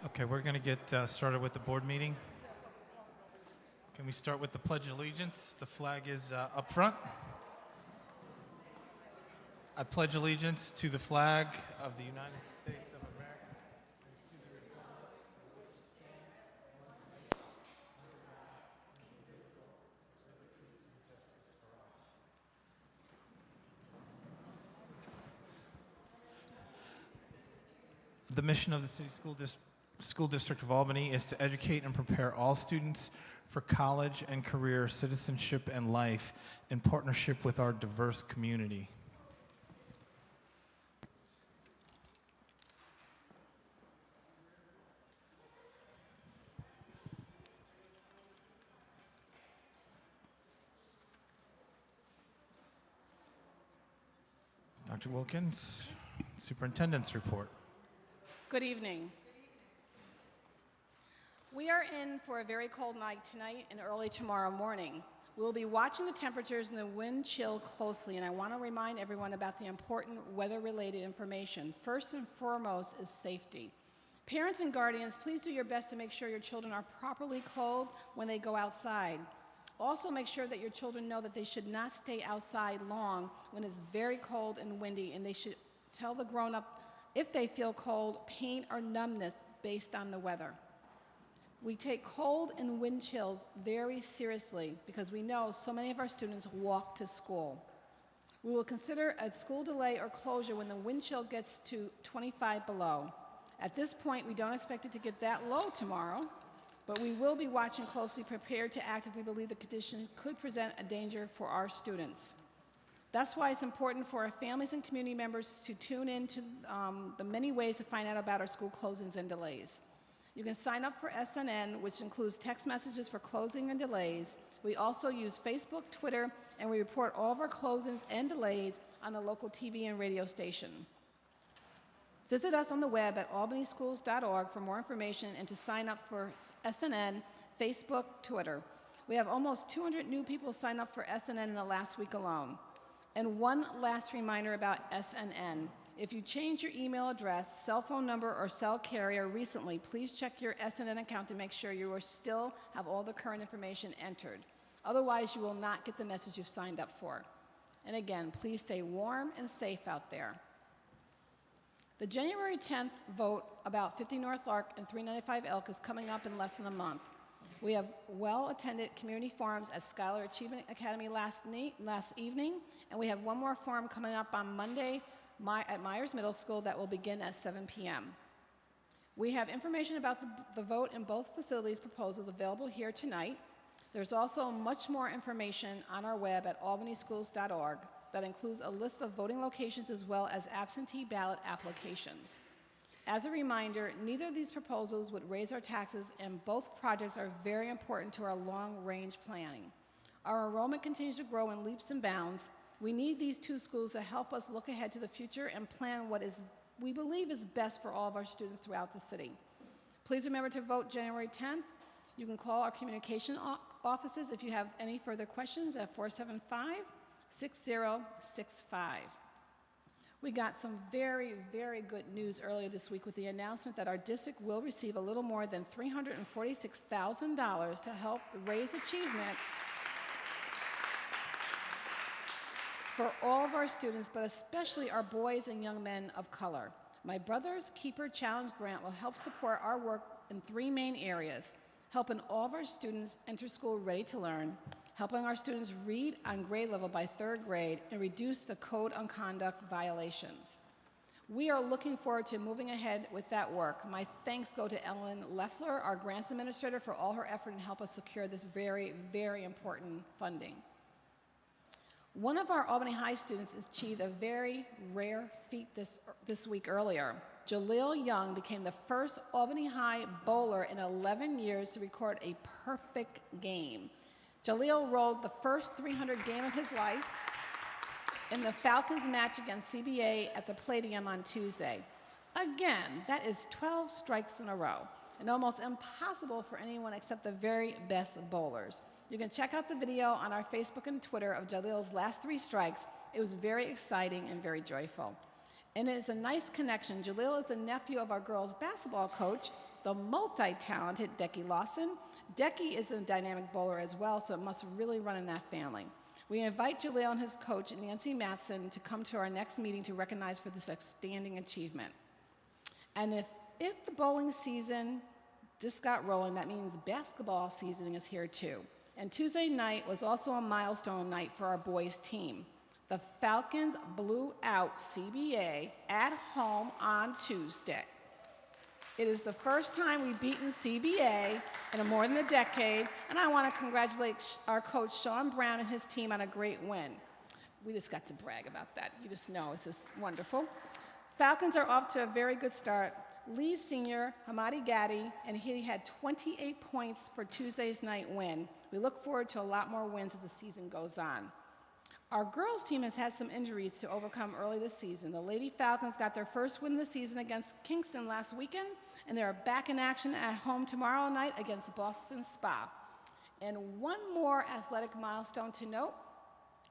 Okay, we're going to get started with the board meeting. Can we start with the Pledge of Allegiance? The flag is up front. I pledge allegiance to the flag of the United States of America. The mission of the City School District of Albany is to educate and prepare all students for college and career, citizenship, and life in partnership with our diverse community. Dr. Wilkins, Superintendent's report. Good evening. We are in for a very cold night tonight and early tomorrow morning. We'll be watching the temperatures and the wind chill closely, and I want to remind everyone about the important weather-related information. First and foremost is safety. Parents and guardians, please do your best to make sure your children are properly clothed when they go outside. Also, make sure that your children know that they should not stay outside long when it's very cold and windy, and they should tell the grown-up if they feel cold, pain, or numbness based on the weather. We take cold and wind chills very seriously because we know so many of our students walk to school. We will consider a school delay or closure when the wind chill gets to 25 below. At this point, we don't expect it to get that low tomorrow, but we will be watching closely, prepared to act if we believe the condition could present a danger for our students. That's why it's important for our families and community members to tune in to the many ways to find out about our school closings and delays. You can sign up for SNN, which includes text messages for closing and delays. We also use Facebook, Twitter, and we report all of our closings and delays on the local TV and radio station. Visit us on the web at albanyschools.org for more information and to sign up for SNN, Facebook, Twitter. We have almost 200 new people sign up for SNN in the last week alone. And one last reminder about SNN. If you change your email address, cell phone number, or cell carrier recently, please check your SNN account to make sure you are still have all the current information entered. Otherwise, you will not get the message you've signed up for. And again, please stay warm and safe out there. The January 10th vote about 50 North Lark and 395 Elk is coming up in less than a month. We have well-attended community forums at Schuyler Achievement Academy last evening, and we have one more forum coming up on Monday at Myers Middle School that will begin at 7 p.m. We have information about the vote in both facilities proposals available here tonight. There's also much more information on our web at albanyschools.org that includes a list of voting locations as well as absentee ballot applications. As a reminder, neither of these proposals would raise our taxes, and both projects are very important to our long-range planning. Our enrollment continues to grow in leaps and bounds. We need these two schools to help us look ahead to the future and plan what we believe is best for all of our students throughout the city. Please remember to vote January 10th. You can call our communication offices if you have any further questions at 475-6065. We got some very, very good news earlier this week with the announcement that our district will receive a little more than $346,000 to help raise achievement for all of our students, but especially our boys and young men of color. My Brother's Keeper Challenge grant will help support our work in three main areas: helping all of our students enter school ready to learn, helping our students read on grade level by third grade, and reduce the code on conduct violations. We are looking forward to moving ahead with that work. My thanks go to Ellen Leffler, our grants administrator, for all her effort and help us secure this very, very important funding. One of our Albany High students achieved a very rare feat this week earlier. Jaleel Young became the first Albany High bowler in 11 years to record a perfect game. Jaleel rolled the first 300 game of his life in the Falcons match against CBA at the Palladium on Tuesday. Again, that is 12 strikes in a row, and almost impossible for anyone except the very best bowlers. You can check out the video on our Facebook and Twitter of Jaleel's last 3 strikes. It was very exciting and very joyful. And it is a nice connection. Jaleel is the nephew of our girls' basketball coach, the multi-talented Decky Lawson. Decky is a dynamic bowler as well, so it must really run in that family. We invite Jaleel and his coach, Nancy Matson, to come to our next meeting to recognize for this outstanding achievement. And if the bowling season just got rolling, that means basketball season is here too. And Tuesday night was also a milestone night for our boys team. The Falcons blew out CBA at home on Tuesday. It is the first time we've beaten CBA in more than a decade, and I want to congratulate our coach, Sean Brown, and his team on a great win. We just got to brag about that. You just know it's just wonderful. Falcons are off to a very good start. Lead senior, Hamadi Gatti, and he had 28 points for Tuesday's night win. We look forward to a lot more wins as the season goes on. Our girls team has had some injuries to overcome early this season. The Lady Falcons got their first win of the season against Kingston last weekend, and they're back in action at home tomorrow night against Boston Spa. And one more athletic milestone to note,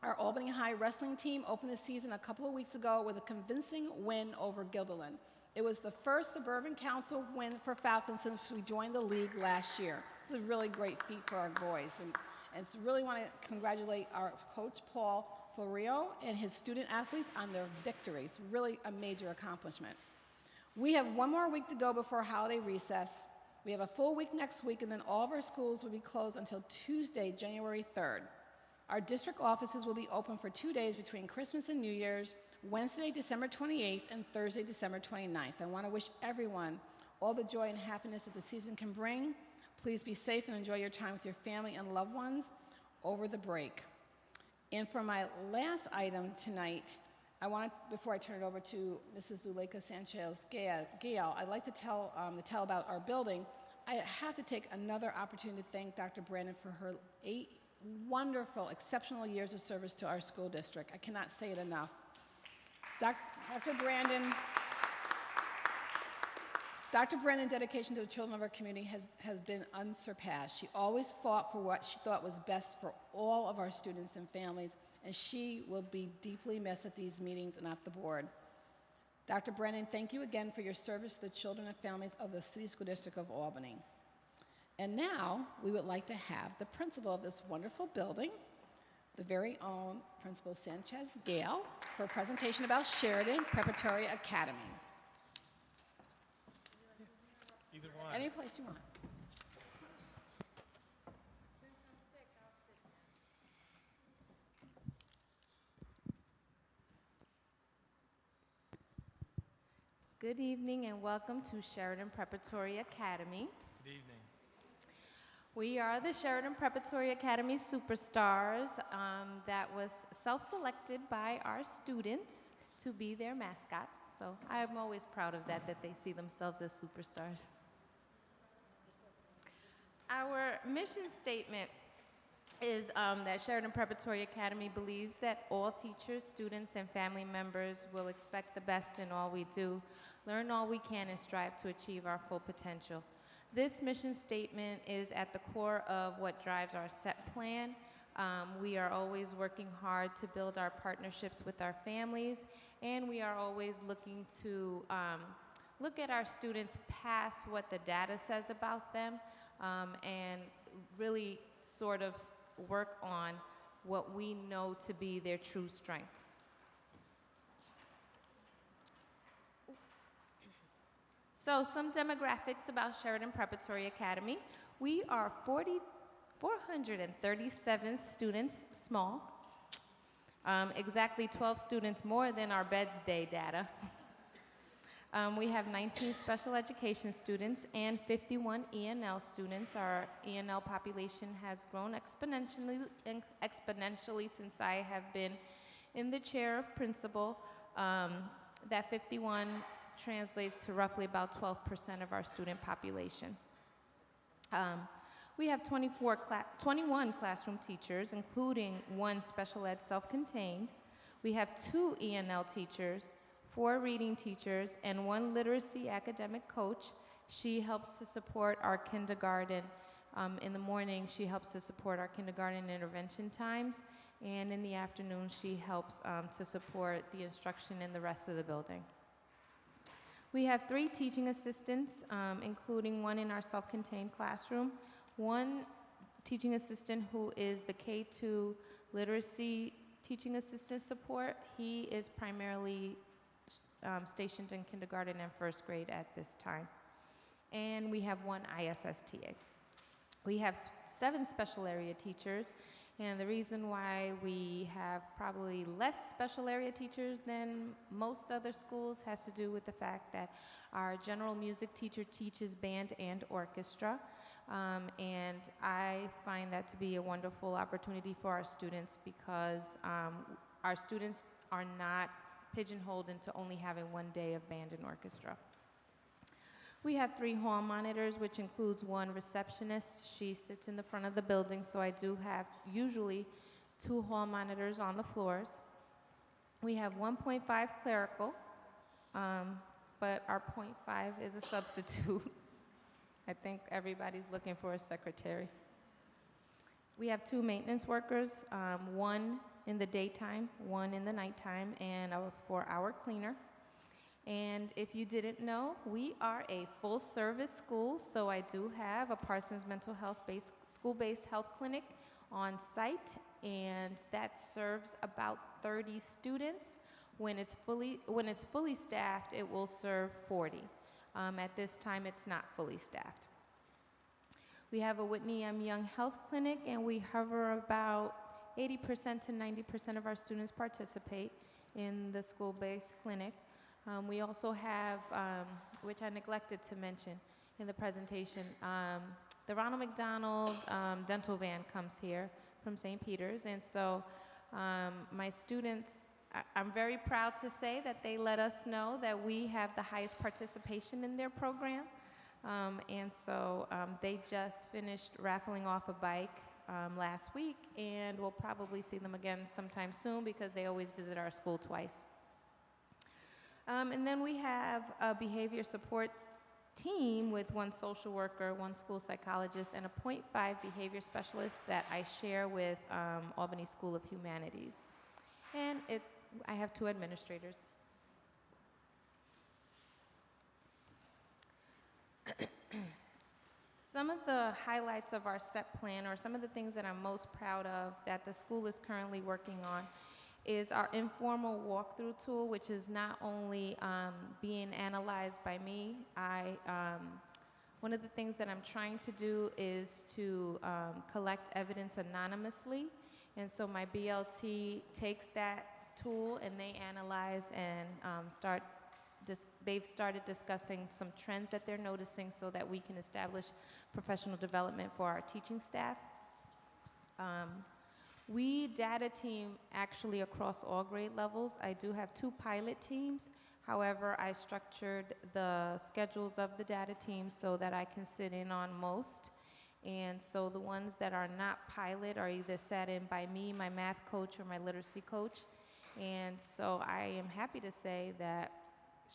our Albany High wrestling team opened the season a couple of weeks ago with a convincing win over Guilderland. It was the first Suburban Council win for Falcons since we joined the league last year. It's a really great feat for our boys. And really want to congratulate our coach, Paul Florio, and his student athletes on their victory. It's really a major accomplishment. We have one more week to go before holiday recess. We have a full week next week, and then all of our schools will be closed until Tuesday, January 3rd. Our district offices will be open for 2 days between Christmas and New Year's, Wednesday, December 28th, and Thursday, December 29th. I want to wish everyone all the joy and happiness that the season can bring. Please be safe and enjoy your time with your family and loved ones over the break. And for my last item tonight, before I turn it over to Mrs. Zuleika Sanchez-Gale, I'd like to tell about our building. I have to take another opportunity to thank Dr. Brandon for her 8 wonderful, exceptional years of service to our school district. I cannot say it enough. Dr. Brandon's dedication to the children of our community has been unsurpassed. She always fought for what she thought was best for all of our students and families, and she will be deeply missed at these meetings and at the board. Dr. Brandon, thank you again for your service to the children and families of the City School District of Albany. And now, we would like to have the principal of this wonderful building, the very own Principal Sanchez-Gale, for a presentation about Sheridan Preparatory Academy. Either one. Any place you want. Good evening and welcome to Sheridan Preparatory Academy. Good evening. We are the Sheridan Preparatory Academy Superstars that was self-selected by our students to be their mascot. So I'm always proud of that they see themselves as superstars. Our mission statement is that Sheridan Preparatory Academy believes that all teachers, students, and family members will expect the best in all we do, learn all we can, and strive to achieve our full potential. This mission statement is at the core of what drives our SET plan. We are always working hard to build our partnerships with our families, and we are always looking to look at our students past what the data says about them and really sort of work on what we know to be their true strengths. So some demographics about Sheridan Preparatory Academy. We are 437 students small, exactly 12 students more than our Beds Day data. We have 19 special education students and 51 ENL students. Our ENL population has grown exponentially since I have been in the chair of principal. That 51 translates to roughly about 12% of our student population. We have 21 classroom teachers, including 1 special ed self-contained. We have 2 ENL teachers, 4 reading teachers, and 1 literacy academic coach. She helps to support our kindergarten. In the morning, she helps to support our kindergarten intervention times, and in the afternoon, she helps to support the instruction in the rest of the building. We have 3 teaching assistants, including one in our self-contained classroom, one teaching assistant who is the K-2 literacy teaching assistant support. He is primarily stationed in kindergarten and first grade at this time. And we have one ISSTA. We have 7 special area teachers, and the reason why we have probably less special area teachers than most other schools has to do with the fact that our general music teacher teaches band and orchestra, and I find that to be a wonderful opportunity for our students because our students are not pigeonholed into only having one day of band and orchestra. We have 3 hall monitors, which includes one receptionist. She sits in the front of the building, so I do have usually 2 hall monitors on the floors. We have 1.5 clerical, but our 0.5 is a substitute. I think everybody's looking for a secretary. We have 2 maintenance workers, one in the daytime, one in the nighttime, and a 4-hour cleaner. And if you didn't know, we are a full-service school, so I do have a Parsons Mental Health school-based health clinic on site, and that serves about 30 students. When it's fully staffed, it will serve 40. At this time, it's not fully staffed. We have a Whitney M. Young Health Clinic, and we hover about 80% to 90% of our students participate in the school-based clinic. We also have, which I neglected to mention in the presentation, the Ronald McDonald dental van comes here from St. Peter's, and so my students, I'm very proud to say that they let us know that we have the highest participation in their program, and so they just finished raffling off a bike last week, and we'll probably see them again sometime soon because they always visit our school twice. And then we have a behavior support team with 1 social worker, 1 school psychologist, and a 0.5 behavior specialist that I share with Albany School of Humanities. And I have 2 administrators. Some of the highlights of our SEP plan, or some of the things that I'm most proud of that the school is currently working on, is our informal walkthrough tool, which is not only being analyzed by me. One of the things that I'm trying to do is to collect evidence anonymously, and so my BLT takes that tool and they analyze and they've started discussing some trends that they're noticing so that we can establish professional development for our teaching staff. We data team actually across all grade levels. I do have 2 pilot teams. However, I structured the schedules of the data teams so that I can sit in on most. And so the ones that are not pilot are either sat in by me, my math coach, or my literacy coach. And so I am happy to say that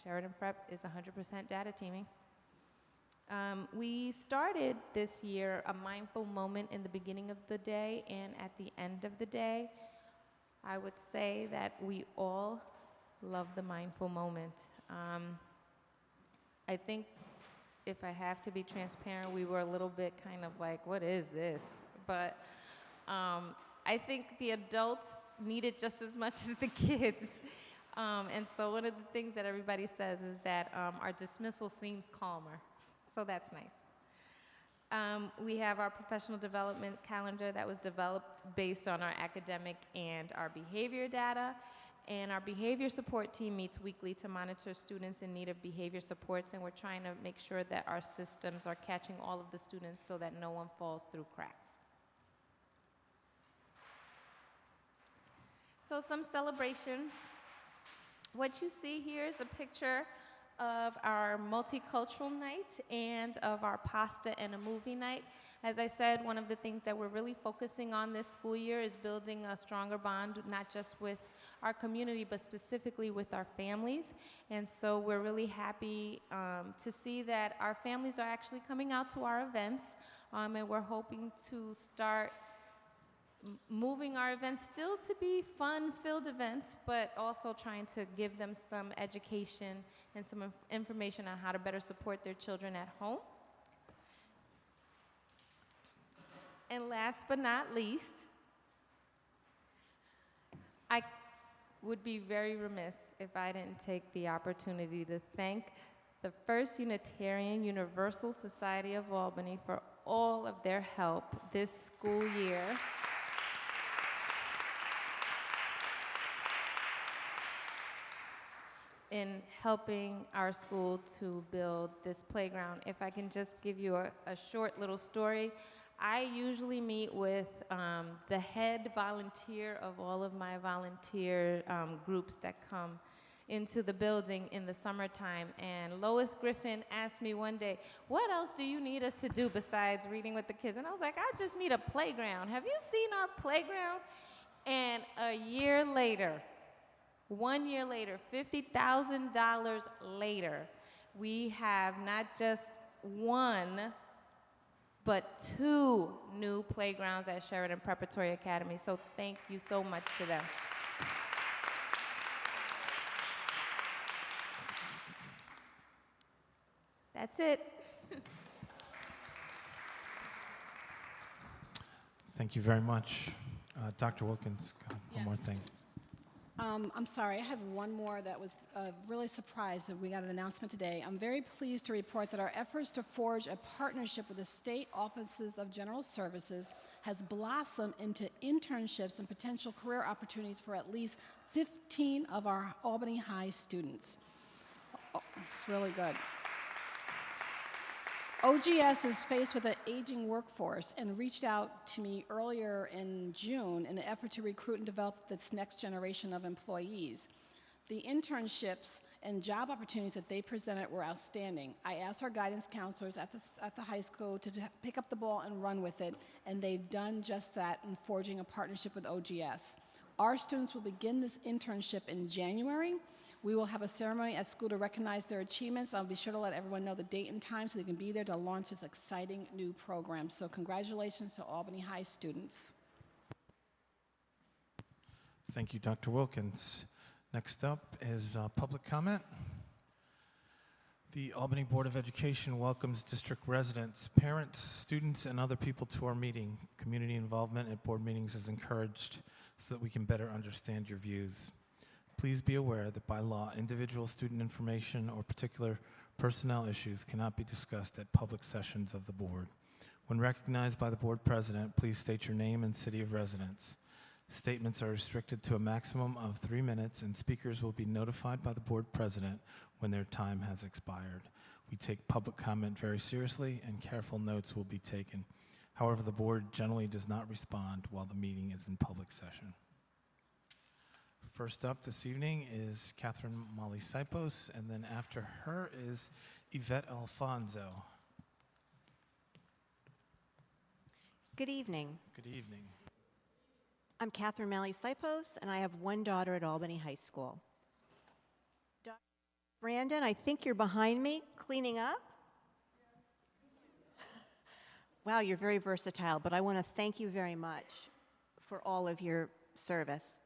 Sheridan Prep is 100% data teaming. We started this year a mindful moment in the beginning of the day and at the end of the day. I would say that we all love the mindful moment. I think if I have to be transparent, we were a little bit kind of like, what is this? But I think the adults need it just as much as the kids. And so one of the things that everybody says is that our dismissal seems calmer. So that's nice. We have our professional development calendar that was developed based on our academic and our behavior data. And our behavior support team meets weekly to monitor students in need of behavior supports, and we're trying to make sure that our systems are catching all of the students so that no one falls through cracks. So some celebrations. What you see here is a picture of our multicultural night and of our pasta and a movie night. As I said, one of the things that we're really focusing on this school year is building a stronger bond, not just with our community, but specifically with our families. And so we're really happy to see that our families are actually coming out to our events, and we're hoping to start moving our events still to be fun-filled events, but also trying to give them some education and some information on how to better support their children at home. And last but not least, I would be very remiss if I didn't take the opportunity to thank the First Unitarian Universal Society of Albany for all of their help this school year. In helping our school to build this playground. If I can just give you a short little story, I usually meet with the head volunteer of all of my volunteer groups that come into the building in the summertime. And Lois Griffin asked me one day, what else do you need us to do besides reading with the kids? And I was like, I just need a playground. Have you seen our playground? And a year later, 1 year later, $50,000 later, we have not just one, but 2 new playgrounds at Sheridan Preparatory Academy. So thank you so much to them. That's it. Thank you very much. Dr. Wilkins, one more Yes. thing. I'm sorry, I have one more that was really surprised that we got an announcement today. I'm very pleased to report that our efforts to forge a partnership with the State Offices of General Services has blossomed into internships and potential career opportunities for at least 15 of our Albany High students. Oh, it's really good. OGS is faced with an aging workforce and reached out to me earlier in June in an effort to recruit and develop this next generation of employees. The internships and job opportunities that they presented were outstanding. I asked our guidance counselors at the high school to pick up the ball and run with it, and they've done just that in forging a partnership with OGS. Our students will begin this internship in January. We will have a ceremony at school to recognize their achievements. I'll be sure to let everyone know the date and time so they can be there to launch this exciting new program. So congratulations to Albany High students. Thank you, Dr. Wilkins. Next up is public comment. The Albany Board of Education welcomes district residents, parents, students, and other people to our meeting. Community involvement at board meetings is encouraged so that we can better understand your views. Please be aware that by law, individual student information or particular personnel issues cannot be discussed at public sessions of the board. When recognized by the board president, please state your name and city of residence. Statements are restricted to a maximum of 3 minutes, and speakers will be notified by the board president when their time has expired. We take public comment very seriously, and careful notes will be taken. However, the board generally does not respond while the meeting is in public session. First up this evening is Catherine Molly Sipos, and then after her is Yvette Alfonso. Good evening. Good evening. I'm Catherine Malley Sipos, and I have one daughter at Albany High School. Brandon, I think you're behind me, cleaning up. Wow, you're very versatile, but I want to thank you very much for all of your service.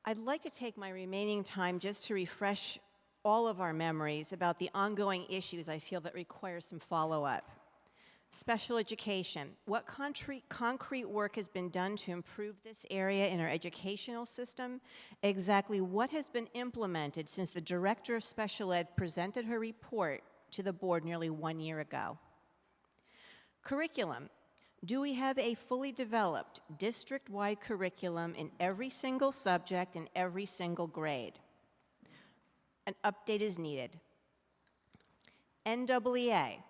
I'd like to take my remaining time just to refresh all of our memories about the ongoing issues I feel that require some follow-up. Special education. What concrete work has been done to improve this area in our educational system? Exactly what has been implemented since the Director of Special Ed presented her report to the board nearly 1 year ago? Curriculum. Do we have a fully developed district-wide curriculum in every single subject in every single grade? An update is needed. NWEA.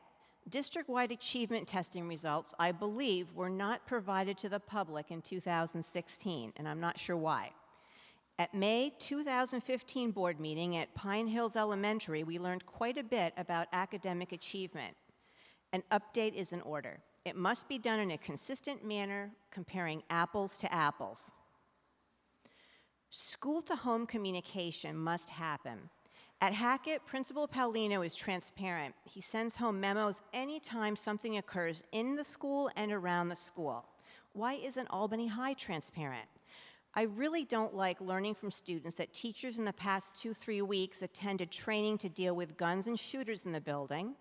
District-wide achievement testing results, I believe, were not provided to the public in 2016, and I'm not sure why. At May 2015 board meeting at Pine Hills Elementary, we learned quite a bit about academic achievement. An update is in order. It must be done in a consistent manner, comparing apples to apples. School-to-home communication must happen. At Hackett, Principal Paulino is transparent. He sends home memos anytime something occurs in the school and around the school. Why isn't Albany High transparent? I really don't like learning from students that teachers in the past 2-3 weeks attended training to deal with guns and shooters in the building.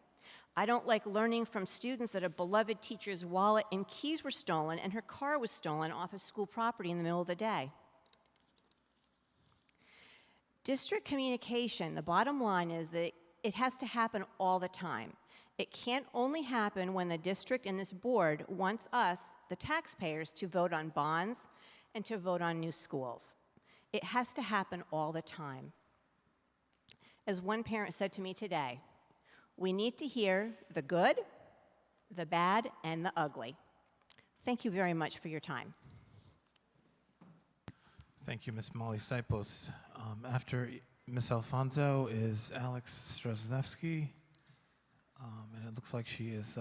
I don't like learning from students that a beloved teacher's wallet and keys were stolen and her car was stolen off of school property in the middle of the day. District communication, the bottom line is that it has to happen all the time. It can't only happen when the district and this board wants us, the taxpayers, to vote on bonds and to vote on new schools. It has to happen all the time. As one parent said to me today, we need to hear the good, the bad, and the ugly. Thank you very much for your time. Thank you, Ms. Molly Sipos. After Ms. Alfonso is Alex Strzeznevsky, and it looks like she is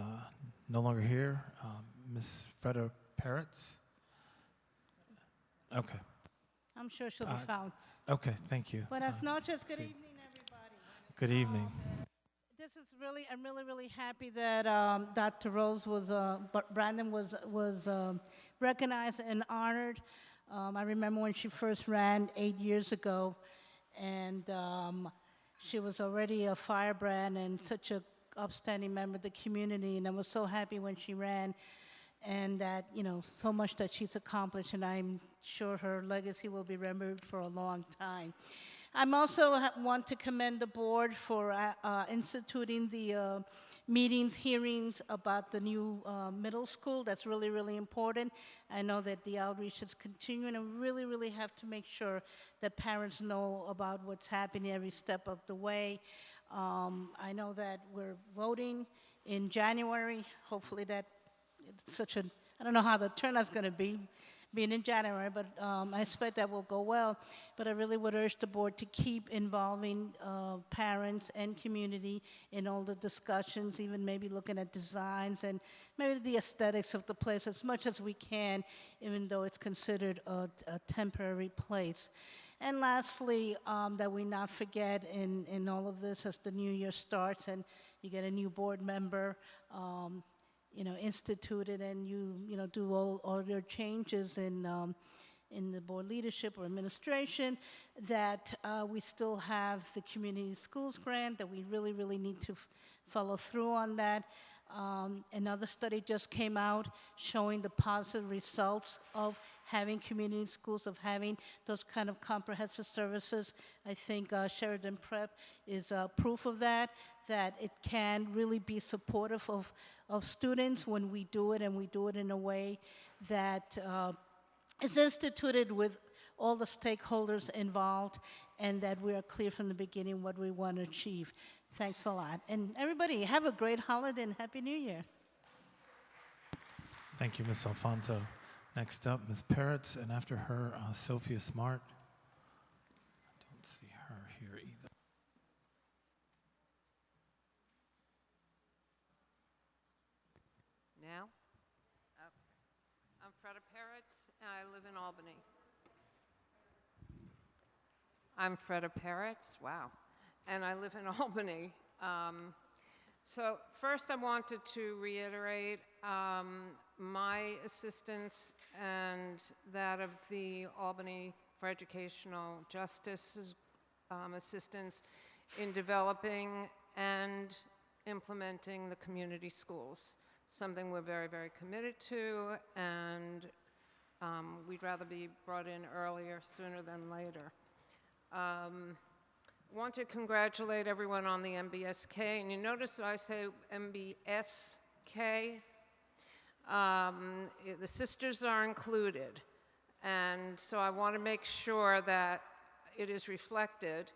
no longer here. Ms. Freda Peretz. Okay. I'm sure she'll be found. Okay, thank you. Buenas noches. Good see. evening, everybody. Good evening. This is really, I'm really happy that Dr. Rose was, Brandon was recognized and honored. I remember when she first ran 8 years ago, and she was already a firebrand and such a upstanding member of the community, and I was so happy when she ran, and that, you know, so much that she's accomplished, and I'm sure her legacy will be remembered for a long time. I'm also want to commend the board for instituting the meetings, hearings about the new middle school. That's really important. I know that the outreach is continuing, and we really have to make sure that parents know about what's happening every step of the way. I know that we're voting in January. Hopefully that it's such a, I don't know how the turnout's going to be, being in January, but I expect that will go well. But I really would urge the board to keep involving parents and community in all the discussions, even maybe looking at designs and maybe the aesthetics of the place as much as we can, even though it's considered a temporary place. And lastly, that we not forget in all of this as the new year starts and you get a new board member, you know, instituted, and you know, do all your changes in the board leadership or administration, that we still have the community schools grant, that we really need to follow through on that. Another study just came out showing the positive results of having community schools, of having those kind of comprehensive services. I think Sheridan Prep is proof of that it can really be supportive of students when we do it, and we do it in a way that is instituted with all the stakeholders involved, and that we are clear from the beginning what we want to achieve. Thanks a lot. And everybody, have a great holiday and Happy New Year. Thank you, Ms. Alfonso. Next up, Ms. Peretz, and after her, Sophia Smart. I don't see her here either. Now? Okay. I'm Freda Peretz, and I live in Albany. I'm Freda Peretz, wow. And I live in Albany. So first I wanted to reiterate my assistance and that of the Albany for Educational Justice's assistance in developing and implementing the community schools, something we're very committed to, and we'd rather be brought in earlier sooner than later. Want to congratulate everyone on the MBSK, and you notice that I say MBSK. The sisters are included, and so I want to make sure that it is reflected.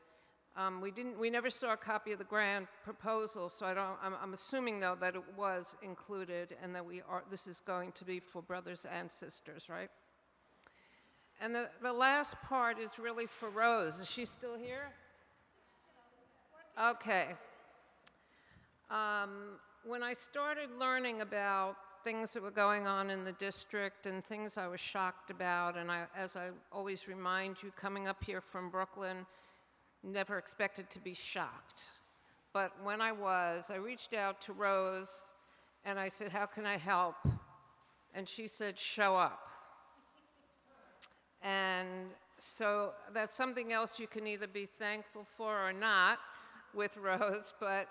We never saw a copy of the grant proposal, so I'm assuming though that it was included, and that this is going to be for brothers and sisters, right? And the last part is really for Rose. Is she still here? Okay. When I started learning about things that were going on in the district and things I was shocked about, and as I always remind you, coming up here from Brooklyn, never expected to be shocked. But when I was, I reached out to Rose and I said, how can I help? And she said, show up. And so that's something else you can either be thankful for or not with Rose, but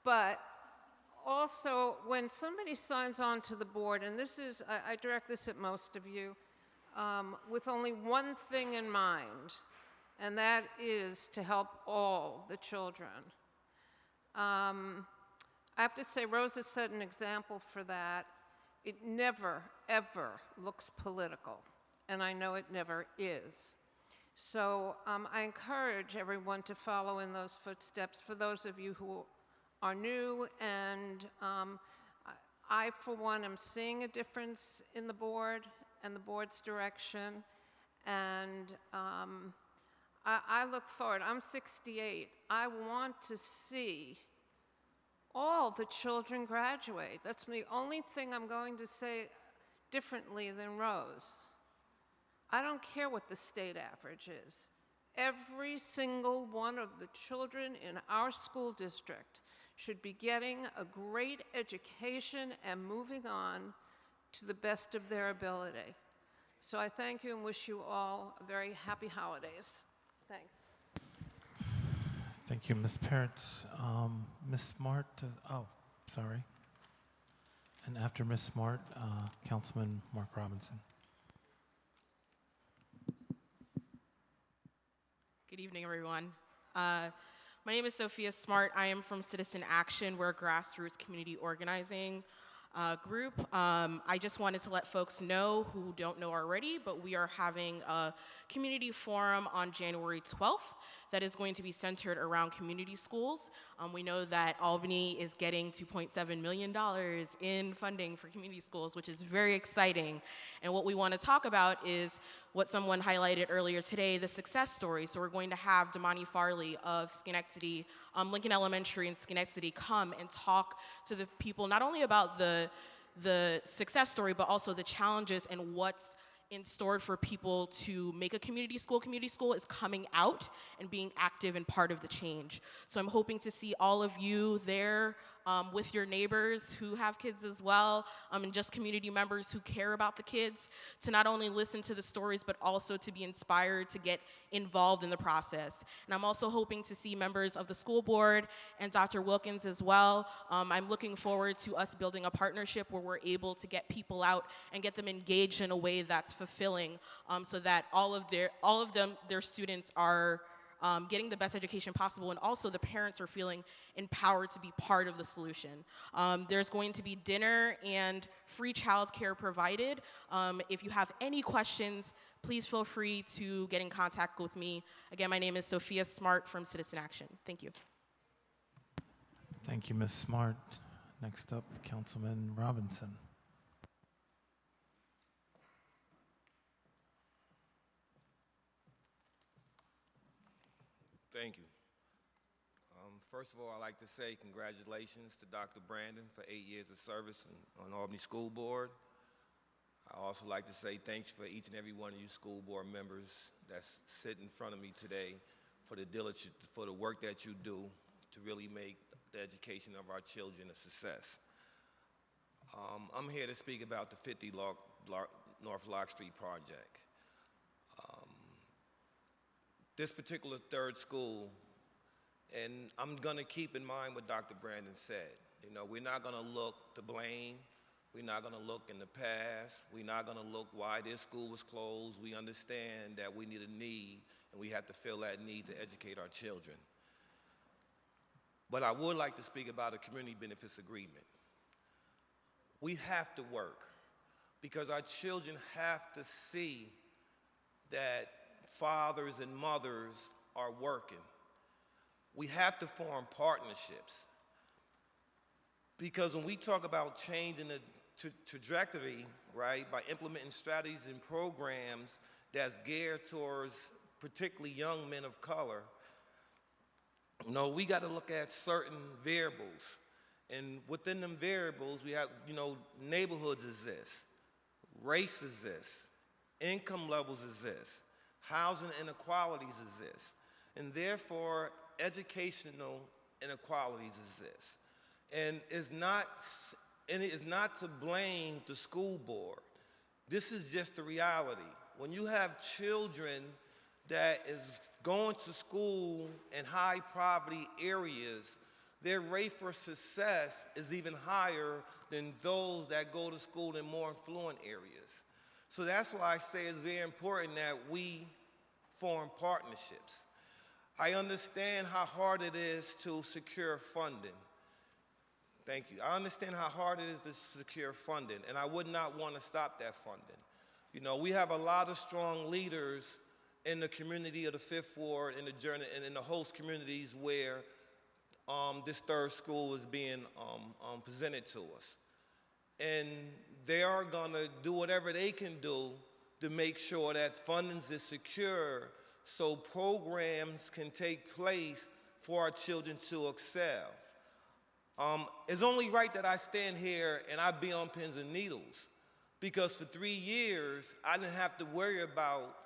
but also when somebody signs on to the board, and this is, I direct this at most of you, with only one thing in mind, and that is to help all the children. I have to say, Rose has set an example for that. It never, ever looks political, and I know it never is. So I encourage everyone to follow in those footsteps for those of you who are new, and I, for one, am seeing a difference in the board and the board's direction, and I look forward. I'm 68. I want to see all the children graduate. That's the only thing I'm going to say differently than Rose. I don't care what the state average is. Every single one of the children in our school district should be getting a great education and moving on to the best of their ability. So I thank you and wish you all a very happy holidays. Thanks. Thank you, Ms. Parrott. Ms. Smart, sorry. And after Ms. Smart, Councilman Mark Robinson. Good evening, everyone. My name is Sophia Smart. I am from Citizen Action. We're a grassroots community organizing group. I just wanted to let folks know who don't know already, but we are having a community forum on January 12th that is going to be centered around community schools. We know that Albany is getting $2.7 million in funding for community schools, which is very exciting. And what we want to talk about is what someone highlighted earlier today, the success story. So we're going to have Damani Farley of Schenectady, Lincoln Elementary in Schenectady, come and talk to the people not only about the success story, but also the challenges and what's in store for people to make a community school. Community school is coming out and being active and part of the change. So I'm hoping to see all of you there with your neighbors who have kids as well, and just community members who care about the kids, to not only listen to the stories, but also to be inspired to get involved in the process. And I'm also hoping to see members of the school board and Dr. Wilkins as well. I'm looking forward to us building a partnership where we're able to get people out and get them engaged in a way that's fulfilling, so that all of their students are getting the best education possible, and also the parents are feeling empowered to be part of the solution. There's going to be dinner and free childcare provided. If you have any questions, please feel free to get in contact with me. Again, my name is Sophia Smart from Citizen Action. Thank you. Thank you, Ms. Smart. Next up, Councilman Robinson. Thank you. First of all, I'd like to say congratulations to Dr. Brandon for 8 years of service on Albany School Board. I also like to say thanks for each and every one of you school board members that sit in front of me today for the diligence, for the work that you do to really make the education of our children a success. I'm here to speak about the 50 North Lock Street project. This particular third school, and I'm going to keep in mind what Dr. Brandon said. You know, we're not going to look to blame. We're not going to look in the past. We're not going to look why this school was closed. We understand that we need a need, and we have to fill that need to educate our children. But I would like to speak about a community benefits agreement. We have to work because our children have to see that fathers and mothers are working. We have to form partnerships because when we talk about changing the trajectory, right, by implementing strategies and programs that's geared towards particularly young men of color, you know, we got to look at certain variables. And within them variables, we have, you know, neighborhoods exist, race exists, income levels exist, housing inequalities exist, and therefore educational inequalities exist. And it is not to blame the school board. This is just the reality. When you have children that is going to school in high poverty areas, their rate for success is even higher than those that go to school in more affluent areas. So that's why I say it's very important that we form partnerships. I understand how hard it is to secure funding. Thank you. I understand how hard it is to secure funding, and I would not want to stop that funding. You know, we have a lot of strong leaders in the community of the Fifth Ward, in the journey, and in the host communities where this third school is being presented to us. And they are going to do whatever they can do to make sure that funding is secure so programs can take place for our children to excel. It's only right that I stand here and I be on pins and needles, because for 3 years, I didn't have to worry about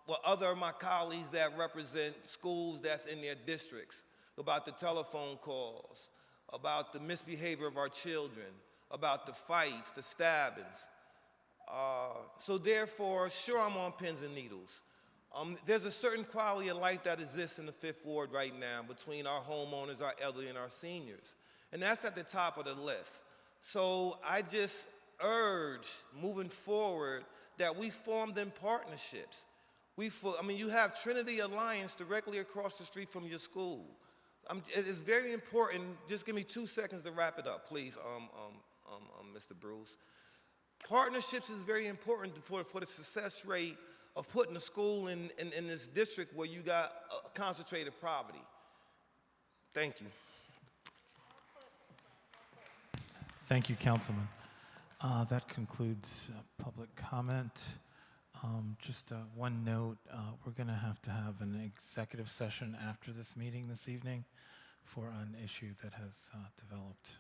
what other of my colleagues that represent schools that's in their districts, about the telephone calls, about the misbehavior of our children, about the fights, the stabbings. So therefore, sure, I'm on pins and needles. There's a certain quality of life that exists in the Fifth Ward right now between our homeowners, our elderly, and our seniors. And that's at the top of the list. So I just urge, moving forward, that we form them partnerships. You have Trinity Alliance directly across the street from your school. It's very important. Just give me 2 seconds to wrap it up, please, Mr. Bruce. Partnerships is very important for the success rate of putting a school in this district where you got concentrated poverty. Thank you. Thank you, Councilman. That concludes public comment. Just one note, we're going to have an executive session after this meeting this evening for an issue that has developed.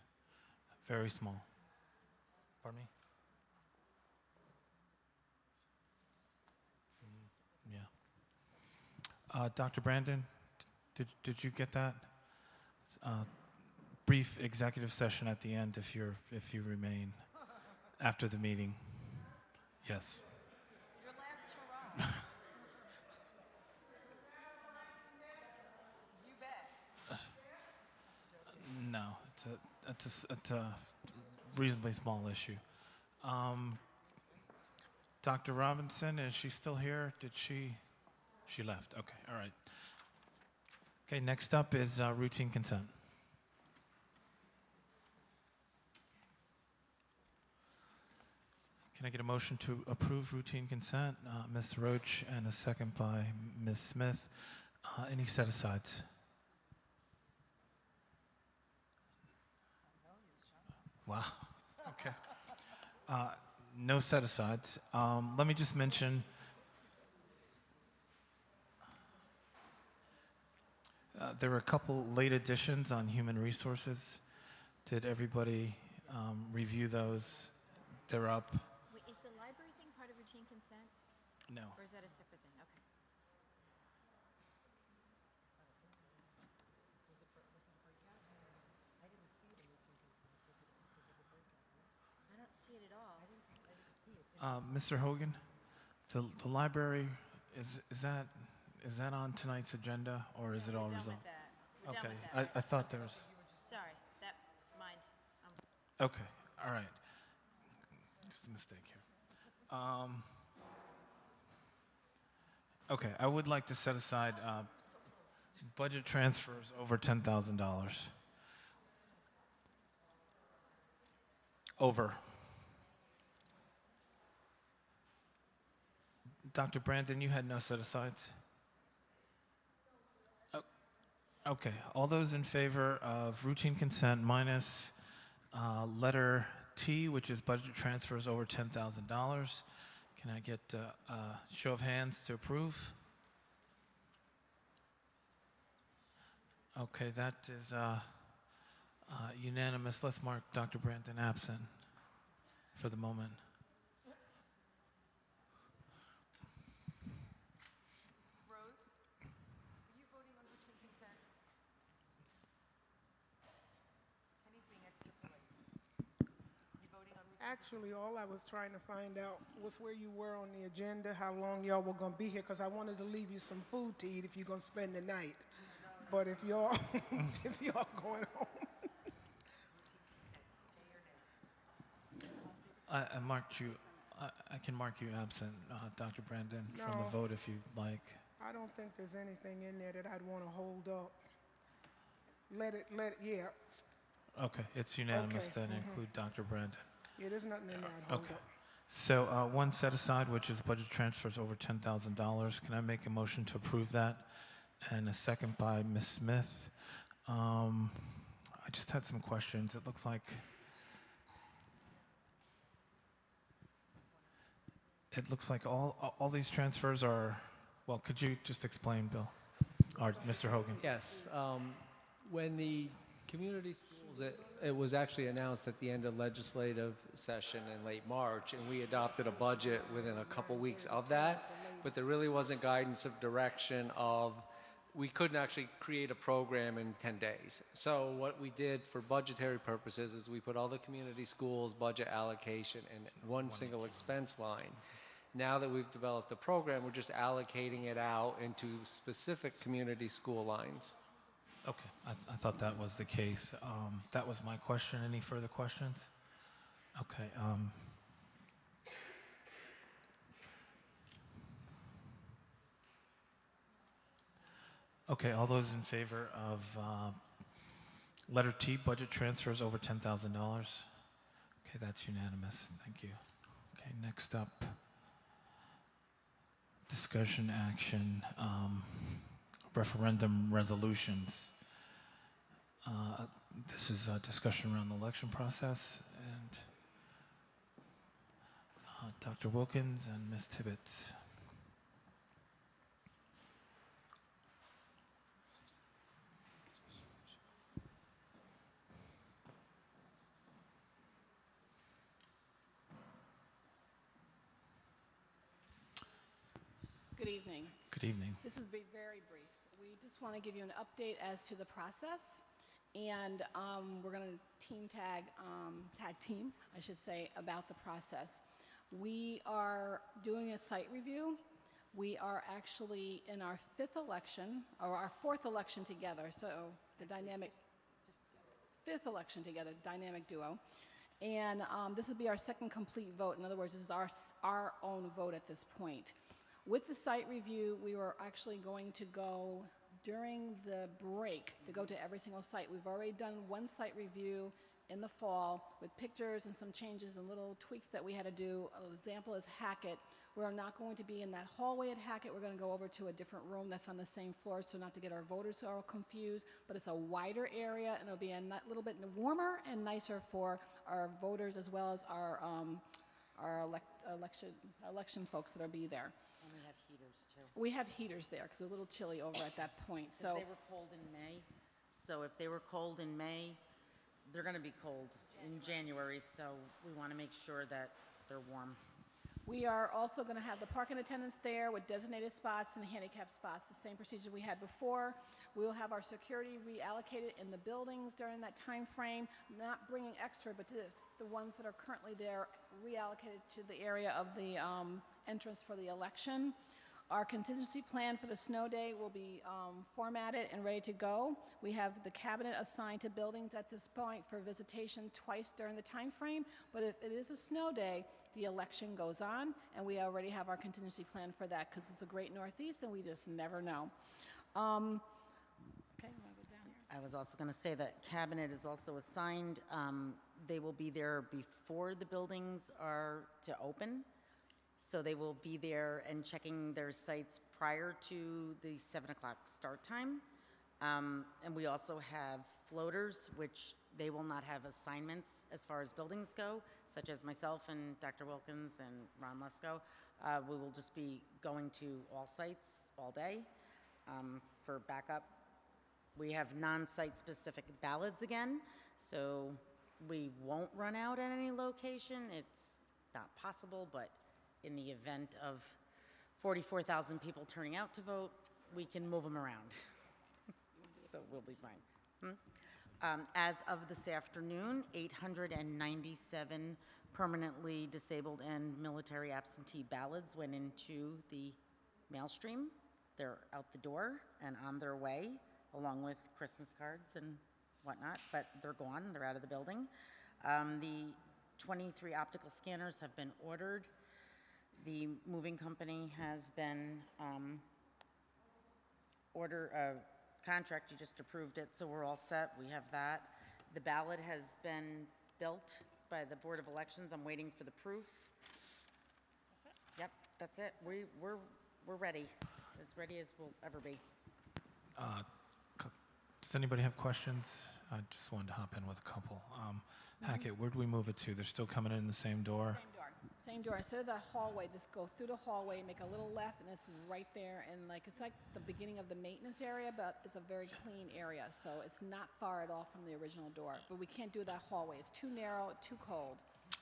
Very small. Pardon me? Yeah. Dr. Brandon, did you get that? Brief executive session at the end if you remain after the meeting. Yes. Your last hurrah. You bet. No, it's a reasonably small issue. Dr. Robinson, is she still here? She left. Okay, all right. Okay, next up is routine consent. Can I get a motion to approve routine consent? Ms. Roach, and a second by Ms. Smith. Any set-asides? Wow, okay. No set-asides. Let me just mention, there were a couple late additions on human resources. Did everybody review those? They're up. Wait, is the library thing part of routine consent? No. Or is that a separate thing? Okay. I don't see it at all. Mr. Hogan, the library, is that on tonight's agenda, or is it all We're done resolved? with that. We're Okay, done with that. I thought there was. Sorry, that, mind. Okay, all right. Just a mistake here. Okay, I would like to set aside budget transfers over $10,000. Over. Dr. Brandon, you had no set-asides? Oh, okay, all those in favor of routine consent minus letter T, which is budget transfers over $10,000. Can I get a show of hands to approve? Okay, that is unanimous. Let's mark Dr. Brandon absent for the moment. Actually, all I was trying to find out was where you were on the agenda, how long y'all were gonna be here, because I wanted to leave you some food to eat if you're gonna spend the night. But if y'all, if y'all going home. I marked you, I can mark you absent, Dr. Brandon, from the No. vote if you'd like. I don't think there's anything in there that I'd want to hold up. Yeah. Okay, it's unanimous Okay, then, include Dr. Brandon. Yeah, there's nothing in there I'd hold Okay. up. So one set aside, which is budget transfers over $10,000. Can I make a motion to approve that? And a second by Ms. Smith. I just had some questions. It looks like all these transfers are, well, could you just explain, Bill? Or Mr. Hogan? Yes. When the community schools, it was actually announced at the end of legislative session in late March, and we adopted a budget within a couple weeks of that, but there really wasn't guidance of direction of, we couldn't actually create a program in 10 days. So what we did for budgetary purposes is we put all the community schools' budget allocation in one single expense line. Now that we've developed a program, we're just allocating it out into specific community school lines. Okay, I thought that was the case. That was my question. Any further questions? Okay. Okay, all those in favor of letter T, budget transfers over $10,000? Okay, that's unanimous. Thank you. Okay, next up, discussion action, referendum resolutions. This is a discussion around the election process, and Dr. Wilkins and Ms. Tibbetts. Good evening. Good evening. This is very brief. We just want to give you an update as to the process, and we're going to tag team, I should say, about the process. We are doing a site review. We are actually in our fifth election, or our fourth election together, so the fifth election together, dynamic duo. And this will be our second complete vote. In other words, this is our own vote at this point. With the site review, we were actually going to go during the break to go to every single site. We've already done one site review in the fall with pictures and some changes and little tweaks that we had to do. An example is Hackett. We're not going to be in that hallway at Hackett. We're going to go over to a different room that's on the same floor, so not to get our voters all confused, but it's a wider area, and it'll be a little bit warmer and nicer for our voters as well as our election folks that'll be there. And we have heaters too. We have heaters there because it's a little chilly over at that point. So They were cold in May, so if they were cold in May, they're gonna be cold in January, so we wanna make sure that they're warm. we are also going to have the parking attendants there with designated spots and handicap spots, the same procedure we had before. We will have our security reallocated in the buildings during that time frame, not bringing extra, but just the ones that are currently there reallocated to the area of the entrance for the election. Our contingency plan for the snow day will be formatted and ready to go. We have the cabinet assigned to buildings at this point for visitation twice during the time frame, but if it is a snow day, the election goes on, and we already have our contingency plan for that because it's a great Northeast and we just never know. Okay, you wanna go down here? I was also gonna say that cabinet is also assigned. They will be there before the buildings are to open. So they will be there and checking their sites prior to the 7 o'clock start time. And we also have floaters, which they will not have assignments as far as buildings go, such as myself and Dr. Wilkins and Ron Lesko. We will just be going to all sites all day for backup. We have non-site specific ballots again, so we won't run out at any location. It's not possible, but in the event of 44,000 people turning out to vote, we can move them around. So we'll be fine. As of this afternoon, 897 permanently disabled and military absentee ballots went into the mail stream. They're out the door and on their way, along with Christmas cards and whatnot, but they're gone, they're out of the building. The 23 optical scanners have been ordered. The moving company has been contract, you just approved it, so we're all set, we have that. The ballot has been built by the Board of Elections, I'm waiting for the proof. Yep, that's it, we're ready as we'll ever be. Does anybody have questions? I just wanted to hop in with a couple. Hackett, where do we move it to? They're still coming in the same door? Same door. Instead of that hallway, just go through the hallway, make a little left, and it's right there. And it's like the beginning of the maintenance area, but it's a very clean area. So it's not far at all from the original door. But we can't do that hallway. It's too narrow, too cold.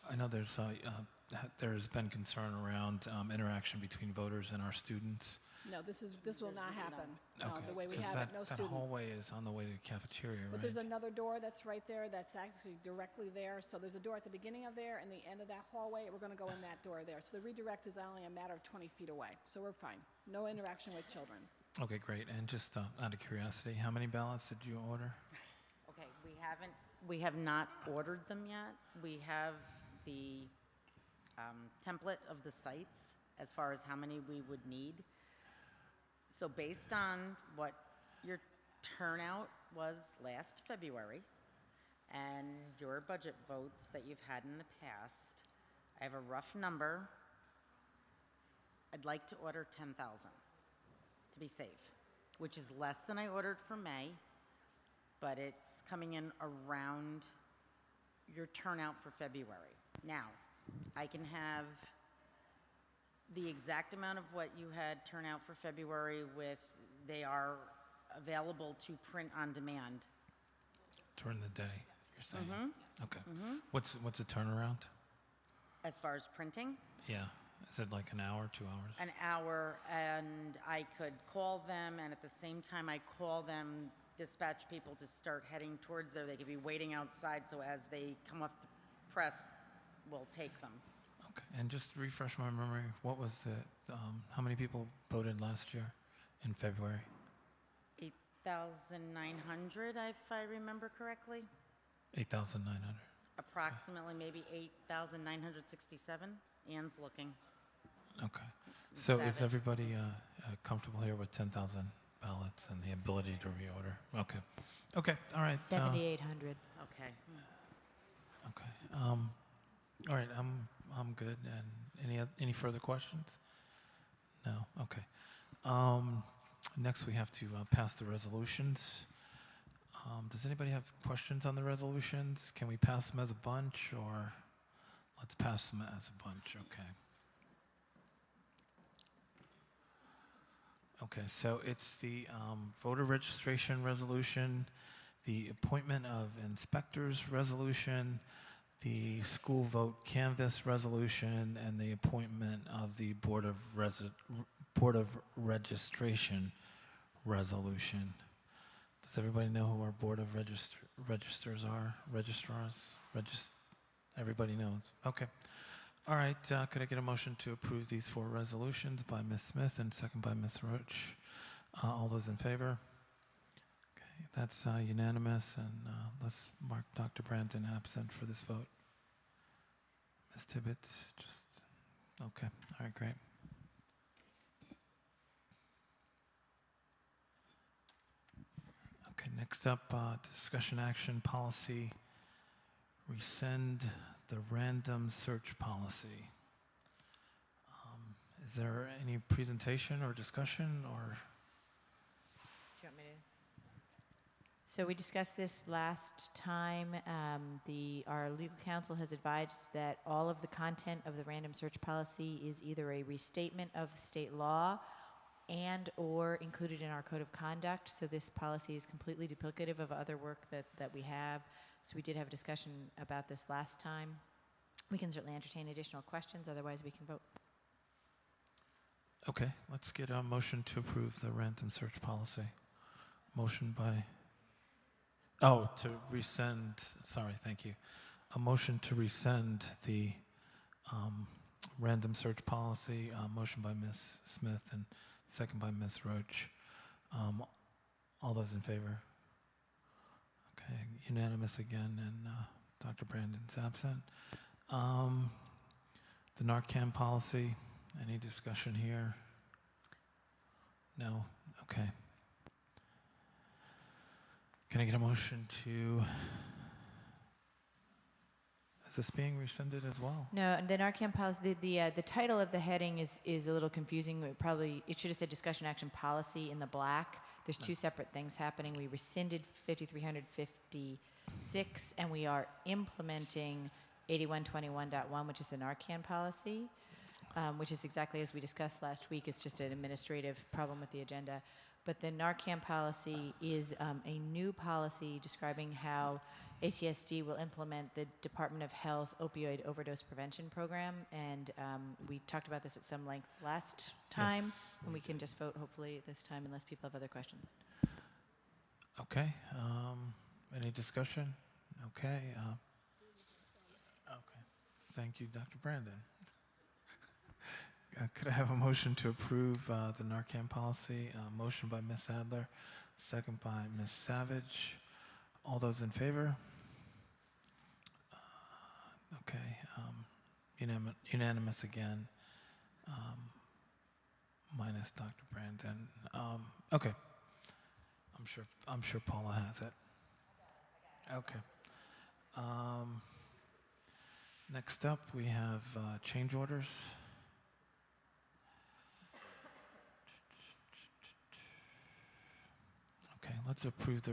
I know there's been concern around interaction between voters and our students. No, this will not happen. No, Okay, the way we 'cause have it, no that students. hallway is on the way to the cafeteria, But right? there's another door that's right there that's actually directly there. So there's a door at the beginning of there and the end of that hallway. We're going to go in that door there. So the redirect is only a matter of 20 feet away. So we're fine. No interaction with children. Okay, great. And just out of curiosity, how many ballots did you order? Okay, we have not ordered them yet. We have the template of the sites as far as how many we would need. So based on what your turnout was last February and your budget votes that you've had in the past, I have a rough number. I'd like to order 10,000 to be safe, which is less than I ordered for May, but it's coming in around your turnout for February. Now, I can have the exact amount of what you had turn out for February they are available to print on demand. During the day, you're saying? Okay. What's the turnaround? As far as printing, Yeah. Is it like an hour, 2 hours? an hour, and I could call them, and at the same time I call them, dispatch people to start heading towards there. They could be waiting outside, so as they come off the press, we'll take them. Okay. And just to refresh my memory, what was how many people voted last year in February? 8,900, if I remember correctly. 8,900. Approximately, maybe 8,967. Ann's looking. Okay. So is Seven. everybody comfortable here with 10,000 ballots and the ability to reorder? Okay. Okay. All right. 7,800. Okay. Okay. All right. I'm good. And any further questions? No. Okay. Next, we have to pass the resolutions. Does anybody have questions on the resolutions? Can we pass them as a bunch, or let's pass them as a bunch? Okay. Okay. So it's the voter registration resolution, the appointment of inspectors resolution, the school vote canvass resolution, and the appointment of the Board of Registration resolution. Does everybody know who our Board of Registrars are? Registrars? Everybody knows. Okay. All right. Could I get a motion to approve these 4 resolutions by Ms. Smith and second by Ms. Roach? All those in favor? Okay. That's unanimous, and let's mark Dr. Brandon absent for this vote. Ms. Tibbetts, just, okay. All right, great. Okay, next up, discussion action policy, rescind the random search policy. Is there any presentation or discussion, or? Do you want me to? So we discussed this last time. Our legal counsel has advised that all of the content of the random search policy is either a restatement of state law and or included in our code of conduct. So this policy is completely duplicative of other work that we have. So we did have a discussion about this last time. We can certainly entertain additional questions, otherwise we can vote. Okay, let's get a motion to approve the random search policy. Motion by Oh, to rescind, sorry, thank you. A motion to rescind the random search policy, motion by Ms. Smith and second by Ms. Roach. All those in favor? Okay, unanimous again, and Dr. Brandon's absent. The Narcan policy, any discussion here? No? Okay. Can I get a motion to, is this being rescinded as well? No, and the Narcan policy, the title of the heading is a little confusing. It should have said discussion action policy in the black. There's two separate things happening. We rescinded 5356, and we are implementing 8121.1, which is the Narcan policy, which is exactly as we discussed last week. It's just an administrative problem with the agenda. But the Narcan policy is a new policy describing how ACSD will implement the Department of Health opioid overdose prevention program. And we talked about this at some length last time, Yes, and we can just vote hopefully this time unless people have other questions. Okay, any discussion? Okay. Okay, thank you, Dr. Brandon. Could I have a motion to approve the Narcan policy? Motion by Ms. Adler, second by Ms. Savage. All those in favor? Okay, unanimous again, minus Dr. Brandon. Okay, I'm sure Paula has it. Okay. Next up, we have change orders. Okay, let's approve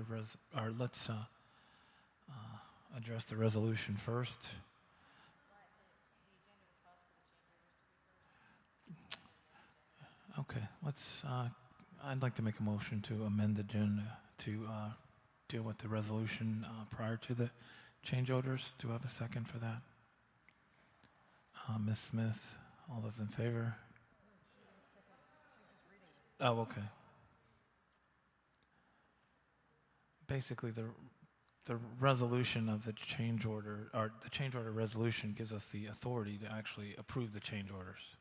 let's address the resolution first. Okay, I'd like to make a motion to amend the agenda to deal with the resolution prior to the change orders. Do I have a second for that? Ms. Smith, all those in favor? Oh, okay. Basically, the resolution of the change order, or the change order resolution gives us the authority to actually approve the change orders.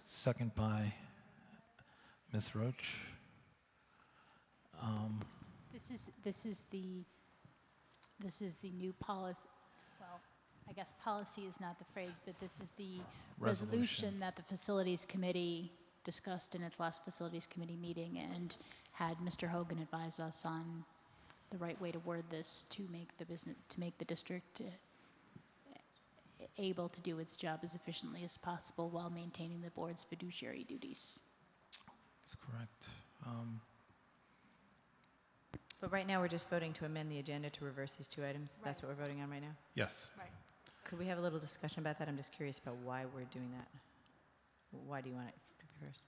Second by Ms. Roach. This is the new policy. Well, I guess policy is not the phrase, but this is the resolution that the Facilities Committee discussed in its last Facilities Committee meeting and had Mr. Hogan advise us on the right way to word this to make the district able to do its job as efficiently as possible while maintaining the board's fiduciary duties. That's correct. But right now, we're just voting to amend the agenda to reverse these two items. That's what we're voting on right now? Yes. Right. Could we have a little discussion about that? I'm just curious about why we're doing that. Why do you want it to be reversed?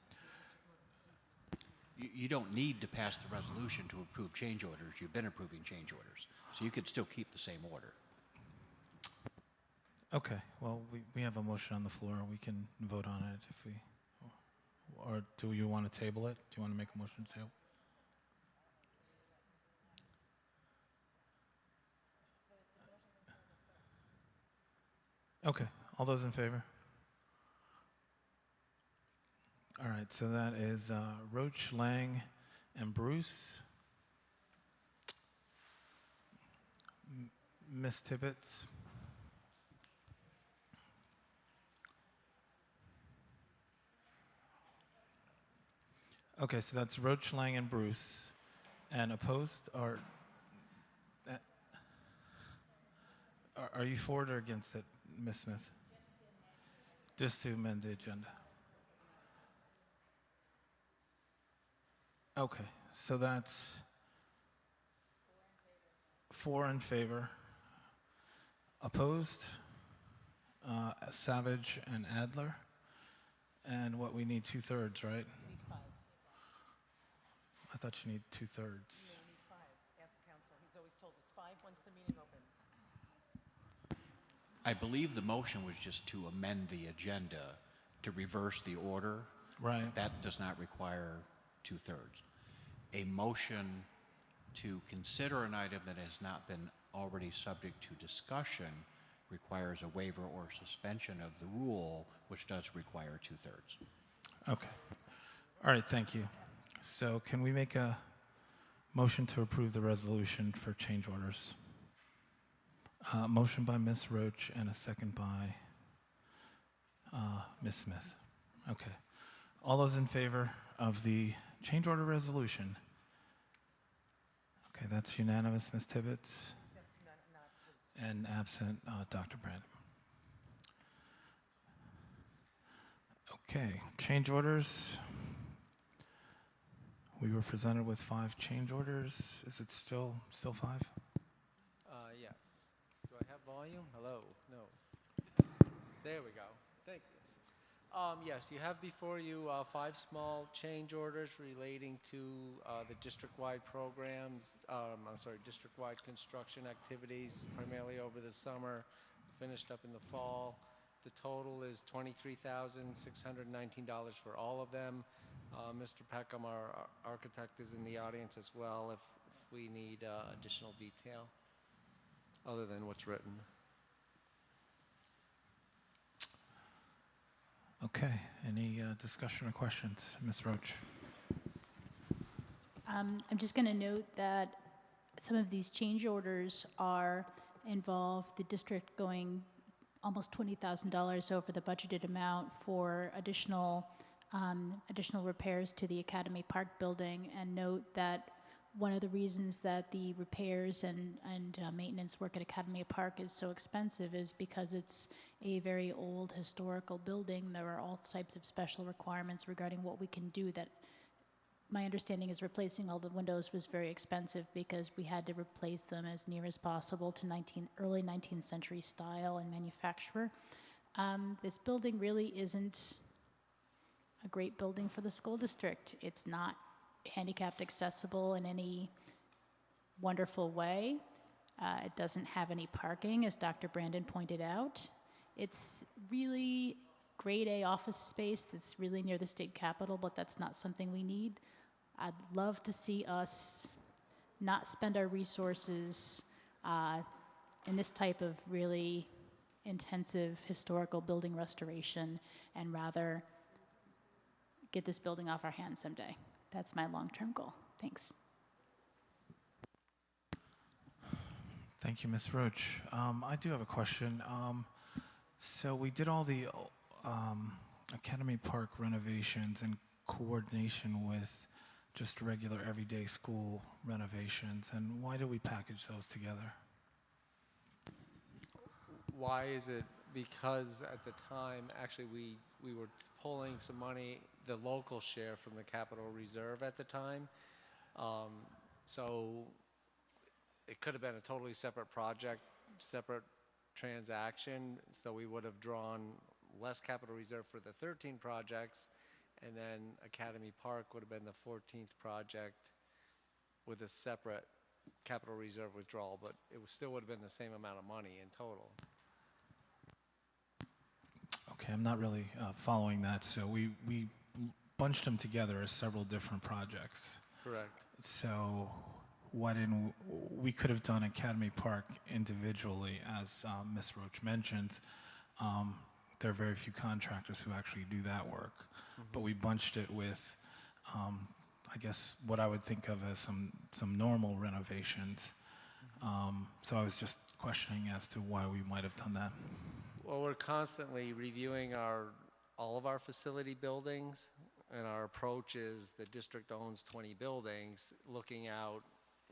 You don't need to pass the resolution to approve change orders. You've been approving change orders. So you could still keep the same order. Okay, well, we have a motion on the floor. We can vote on it if we, or do you want to table it? Do you want to make a motion to table? Okay, all those in favor? All right, so that is Roach, Lang, and Bruce. Ms. Tibbetts. Okay, so that's Roach, Lang, and Bruce. And opposed are you for it or against it, Ms. Smith? Just to amend the agenda. Okay, so that's 4 in favor. Opposed, Savage and Adler. And what we need 2/3, right? I thought you need 2/3. You need 5. Ask counsel. He's always told us 5 once the meeting opens. I believe the motion was just to amend the agenda to reverse the order. Right. That does not require 2/3. A motion to consider an item that has not been already subject to discussion requires a waiver or suspension of the rule, which does require 2/3. Okay. All right, thank you. So can we make a motion to approve the resolution for change orders? Motion by Ms. Roach and a second by Ms. Smith. Okay. All those in favor of the change order resolution? Okay, that's unanimous, Ms. Tibbetts. And absent Dr. Brandon. Okay, change orders. We were presented with 5 change orders. Is it still 5? Yes. Do I have volume? Hello? No. There we go. Thank you. Yes, you have before you 5 small change orders relating to the district-wide programs, district-wide construction activities, primarily over the summer, finished up in the fall. The total is $23,619 for all of them. Mr. Peckham, our architect, is in the audience as well if we need additional detail other than what's written. Okay, any discussion or questions? Ms. Roach? I'm just going to note that some of these change orders involve the district going almost $20,000 over the budgeted amount for additional repairs to the Academy Park building, and note that one of the reasons that the repairs and maintenance work at Academy Park is so expensive is because it's a very old historical building. There are all types of special requirements regarding what we can do. That my understanding is replacing all the windows was very expensive because we had to replace them as near as possible to early 19th century style and manufacture. This building really isn't a great building for the school district. It's not handicapped accessible in any wonderful way. It doesn't have any parking, as Dr. Brandon pointed out. It's really grade A office space that's really near the state capitol, but that's not something we need. I'd love to see us not spend our resources in this type of really intensive historical building restoration and rather get this building off our hands someday. That's my long-term goal. Thanks. Thank you, Ms. Roach. I do have a question. So we did all the Academy Park renovations in coordination with just regular everyday school renovations, and why do we package those together? Why is it? Because at the time, actually, we were pulling some money, the local share, from the capital reserve at the time. So it could have been a totally separate project, separate transaction. So we would have drawn less capital reserve for the 13 projects, and then Academy Park would have been the 14th project with a separate capital reserve withdrawal, but it still would have been the same amount of money in total. Okay, I'm not really following that. So we bunched them together as several different projects. Correct. So why didn't we could have done Academy Park individually, as Ms. Roach mentions. There are very few contractors who actually do that work. Mm-hmm. But we bunched it with, I guess, what I would think of as some normal renovations. So I was just questioning as to why we might have done that. Well, we're constantly reviewing all of our facility buildings, and our approach is the district owns 20 buildings, looking out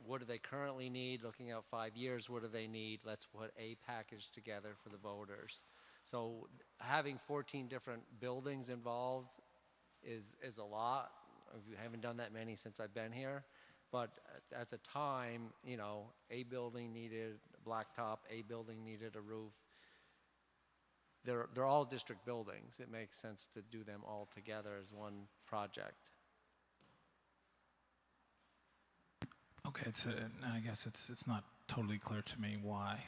what do they currently need, looking out 5 years, what do they need, let's put a package together for the voters. So having 14 different buildings involved is a lot. We haven't done that many since I've been here, but at the time, a building needed blacktop, a building needed a roof. They're all district buildings. It makes sense to do them all together as one project. Okay, I guess it's not totally clear to me why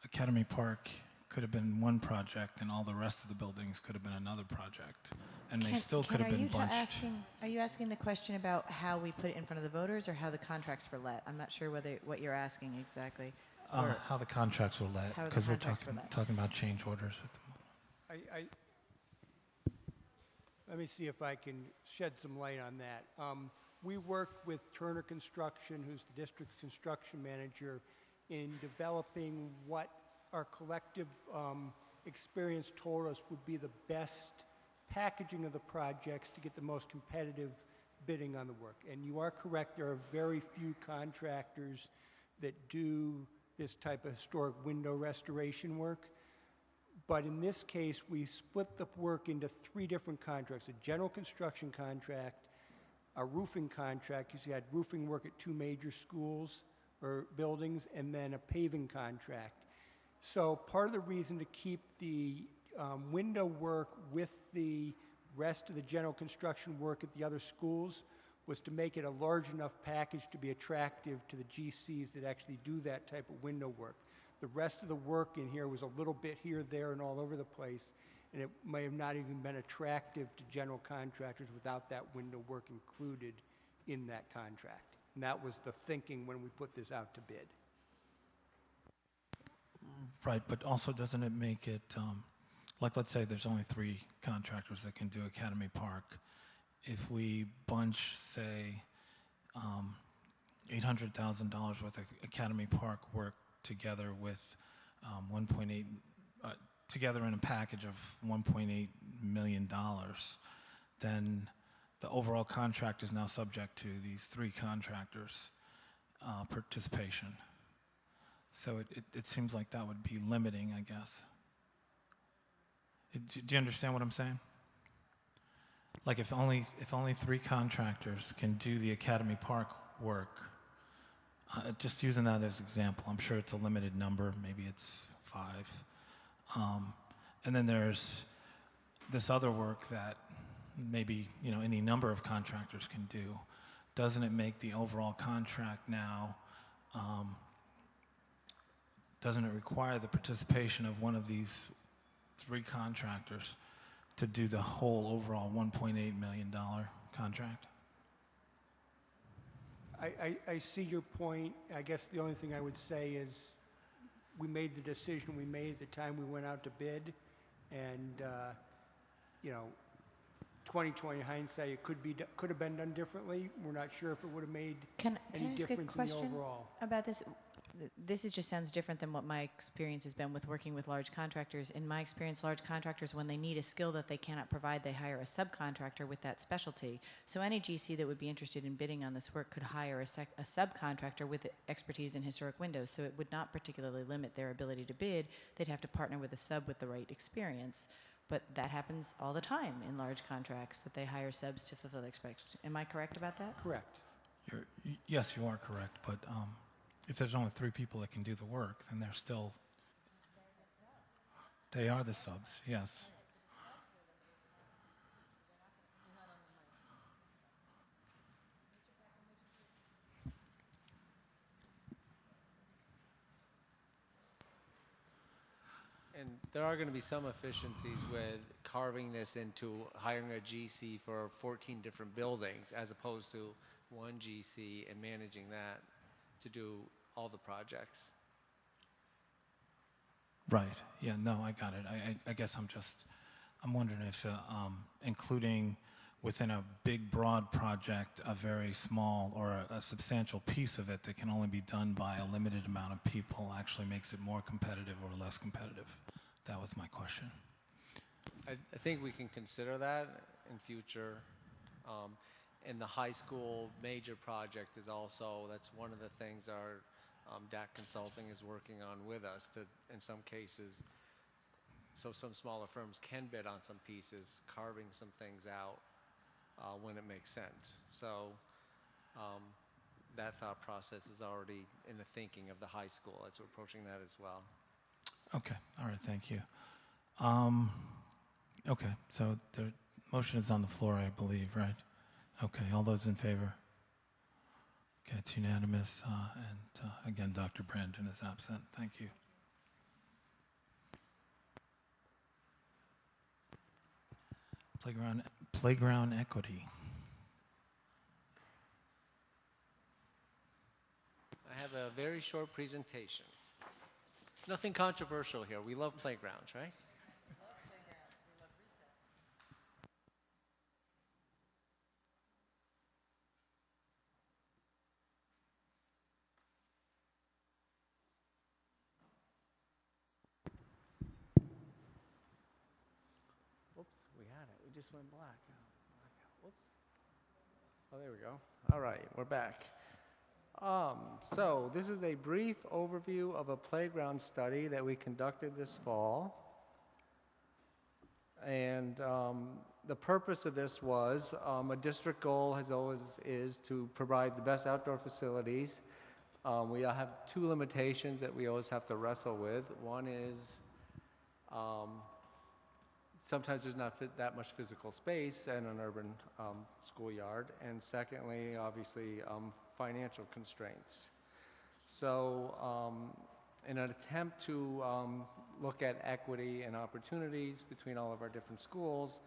Academy Park could have been one project, and all the rest of the buildings could have been another project, and they still Ken, could have been bunched. Are you asking the question about how we put it in front of the voters or how the contracts were let? I'm not sure what you're asking exactly. How the contracts were let, How the because we're contracts were let. talking about change orders at the moment. Let me see if I can shed some light on that. We worked with Turner Construction, who's the district's construction manager, in developing what our collective experience told us would be the best packaging of the projects to get the most competitive bidding on the work. And you are correct, there are very few contractors that do this type of historic window restoration work. But in this case, we split the work into 3 different contracts: a general construction contract, a roofing contract, because you had roofing work at 2 major schools or buildings, and then a paving contract. So part of the reason to keep the window work with the rest of the general construction work at the other schools was to make it a large enough package to be attractive to the GCs that actually do that type of window work. The rest of the work in here was a little bit here, there, and all over the place, and it may have not even been attractive to general contractors without that window work included in that contract. And that was the thinking when we put this out to bid. Right, but also doesn't it make it, like let's say there's only 3 contractors that can do Academy Park. If we bunch, say, $800,000 worth of Academy Park work together with 1.8, together in a package of $1.8 million, then the overall contract is now subject to these 3 contractors' participation. So it seems like that would be limiting, I guess. Do you understand what I'm saying? Like if only 3 contractors can do the Academy Park work, just using that as an example, I'm sure it's a limited number, maybe it's 5. And then there's this other work that maybe any number of contractors can do. Doesn't it make the overall contract now, doesn't it require the participation of one of these 3 contractors to do the whole overall $1.8 million contract? I see your point. I guess the only thing I would say is we made the decision we made at the time we went out to bid, and 20/20 hindsight, it could have been done differently. We're not sure if it would have made Can any I ask a difference in the question overall. about this? This just sounds different than what my experience has been with working with large contractors. In my experience, large contractors, when they need a skill that they cannot provide, they hire a subcontractor with that specialty. So any GC that would be interested in bidding on this work could hire a subcontractor with expertise in historic windows. So it would not particularly limit their ability to bid. They'd have to partner with a sub with the right experience. But that happens all the time in large contracts, that they hire subs to fulfill their expectations. Am I correct about that? Correct. Yes, you are correct, but if there's only 3 people that can do the work, then they're still... They are the subs, yes. And there are going to be some efficiencies with carving this into hiring a GC for 14 different buildings as opposed to one GC and managing that to do all the projects. Right, yeah, no, I got it. I guess I'm wondering if including within a big, broad project, a very small or a substantial piece of it that can only be done by a limited amount of people actually makes it more competitive or less competitive. That was my question. I think we can consider that in future. And the high school major project is also, that's one of the things our DAC Consulting is working on with us to, in some cases, so some smaller firms can bid on some pieces, carving some things out when it makes sense. So that thought process is already in the thinking of the high school as we're approaching that as well. Okay, all right, thank you. Okay, so the motion is on the floor, I believe, right? Okay, all those in favor? Okay, it's unanimous, and again, Dr. Brandon is absent. Thank you. Playground equity. I have a very short presentation. Nothing controversial here. We love playgrounds, right? Whoops, we had it. We just went black. Whoops. Oh, there we go. All right, we're back. So this is a brief overview of a playground study that we conducted this fall. And the purpose of this was, a district goal has always is to provide the best outdoor facilities. We have two limitations that we always have to wrestle with. One is sometimes there's not that much physical space in an urban schoolyard. And secondly, obviously, financial constraints. So in an attempt to look at equity and opportunities between all of our different schools,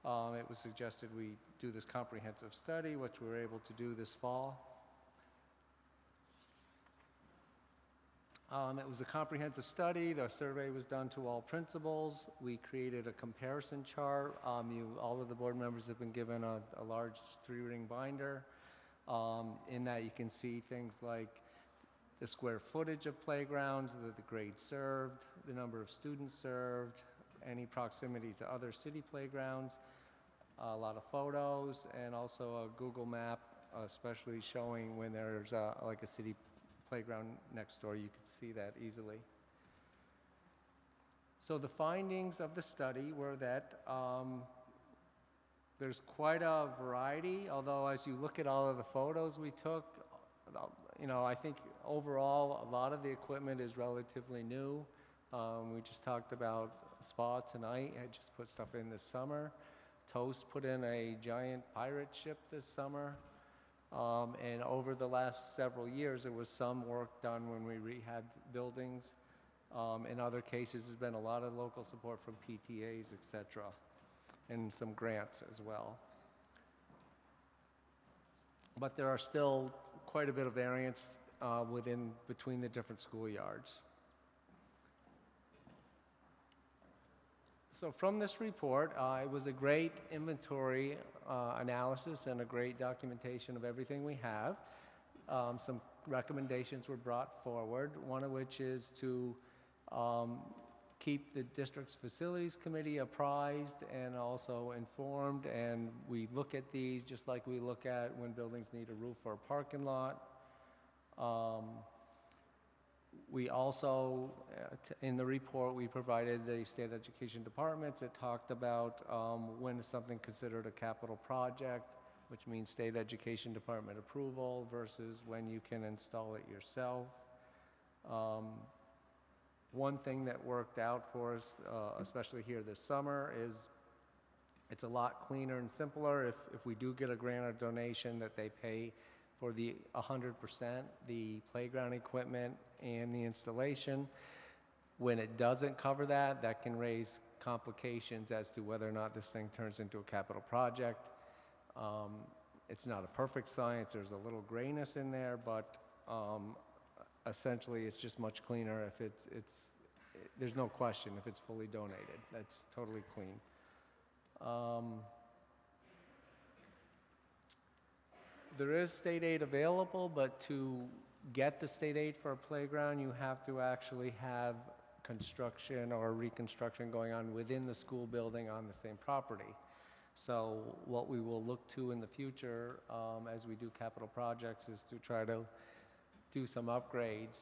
it was suggested we do this comprehensive study, which we were able to do this fall. It was a comprehensive study. The survey was done to all principals. We created a comparison chart. All of the board members have been given a large 3-ring binder. In that you can see things like the square footage of playgrounds, the grades served, the number of students served, any proximity to other city playgrounds, a lot of photos, and also a Google map, especially showing when there's like a city playground next door. You could see that easily. So the findings of the study were that there's quite a variety, although as you look at all of the photos we took, I think overall a lot of the equipment is relatively new. We just talked about Spa tonight. I just put stuff in this summer. Toast put in a giant pirate ship this summer. And over the last several years, there was some work done when we rehabbed buildings. In other cases, there's been a lot of local support from PTAs, et cetera, and some grants as well. But there are still quite a bit of variance between the different schoolyards. So from this report, it was a great inventory analysis and a great documentation of everything we have. Some recommendations were brought forward, one of which is to keep the district's facilities committee apprised and also informed, and we look at these just like we look at when buildings need a roof or a parking lot. We also, in the report, we provided the state education departments. It talked about when is something considered a capital project, which means state education department approval versus when you can install it yourself. One thing that worked out for us, especially here this summer, is it's a lot cleaner and simpler if we do get a grant or donation that they pay for the 100%, the playground equipment and the installation. When it doesn't cover that, that can raise complications as to whether or not this thing turns into a capital project. It's not a perfect science. There's a little grayness in there, but essentially it's just much cleaner if there's no question if it's fully donated. That's totally clean. There is state aid available, but to get the state aid for a playground, you have to actually have construction or reconstruction going on within the school building on the same property. So what we will look to in the future as we do capital projects is to try to do some upgrades.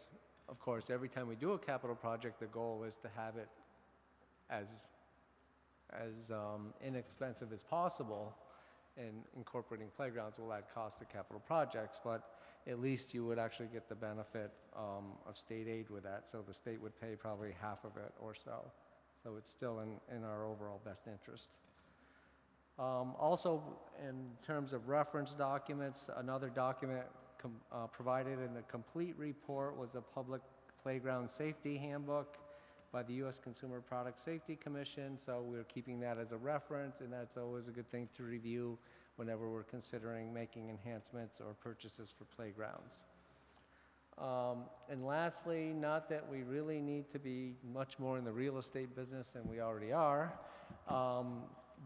Of course, every time we do a capital project, the goal is to have it as inexpensive as possible, and incorporating playgrounds will add cost to capital projects, but at least you would actually get the benefit of state aid with that. So the state would pay probably half of it or so. So it's still in our overall best interest. Also, in terms of reference documents, another document provided in the complete report was a public playground safety handbook. by the U.S. Consumer Product Safety Commission, so we're keeping that as a reference, and that's always a good thing to review whenever we're considering making enhancements or purchases for playgrounds. And lastly, not that we really need to be much more in the real estate business than we already are,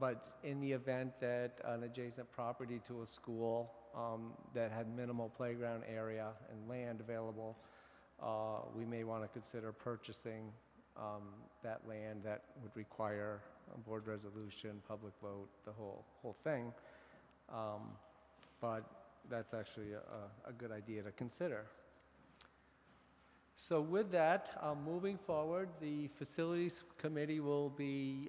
but in the event that an adjacent property to a school that had minimal playground area and land available, we may want to consider purchasing that land. That would require a board resolution, public vote, the whole thing. But that's actually a good idea to consider. So with that, moving forward, the Facilities Committee will be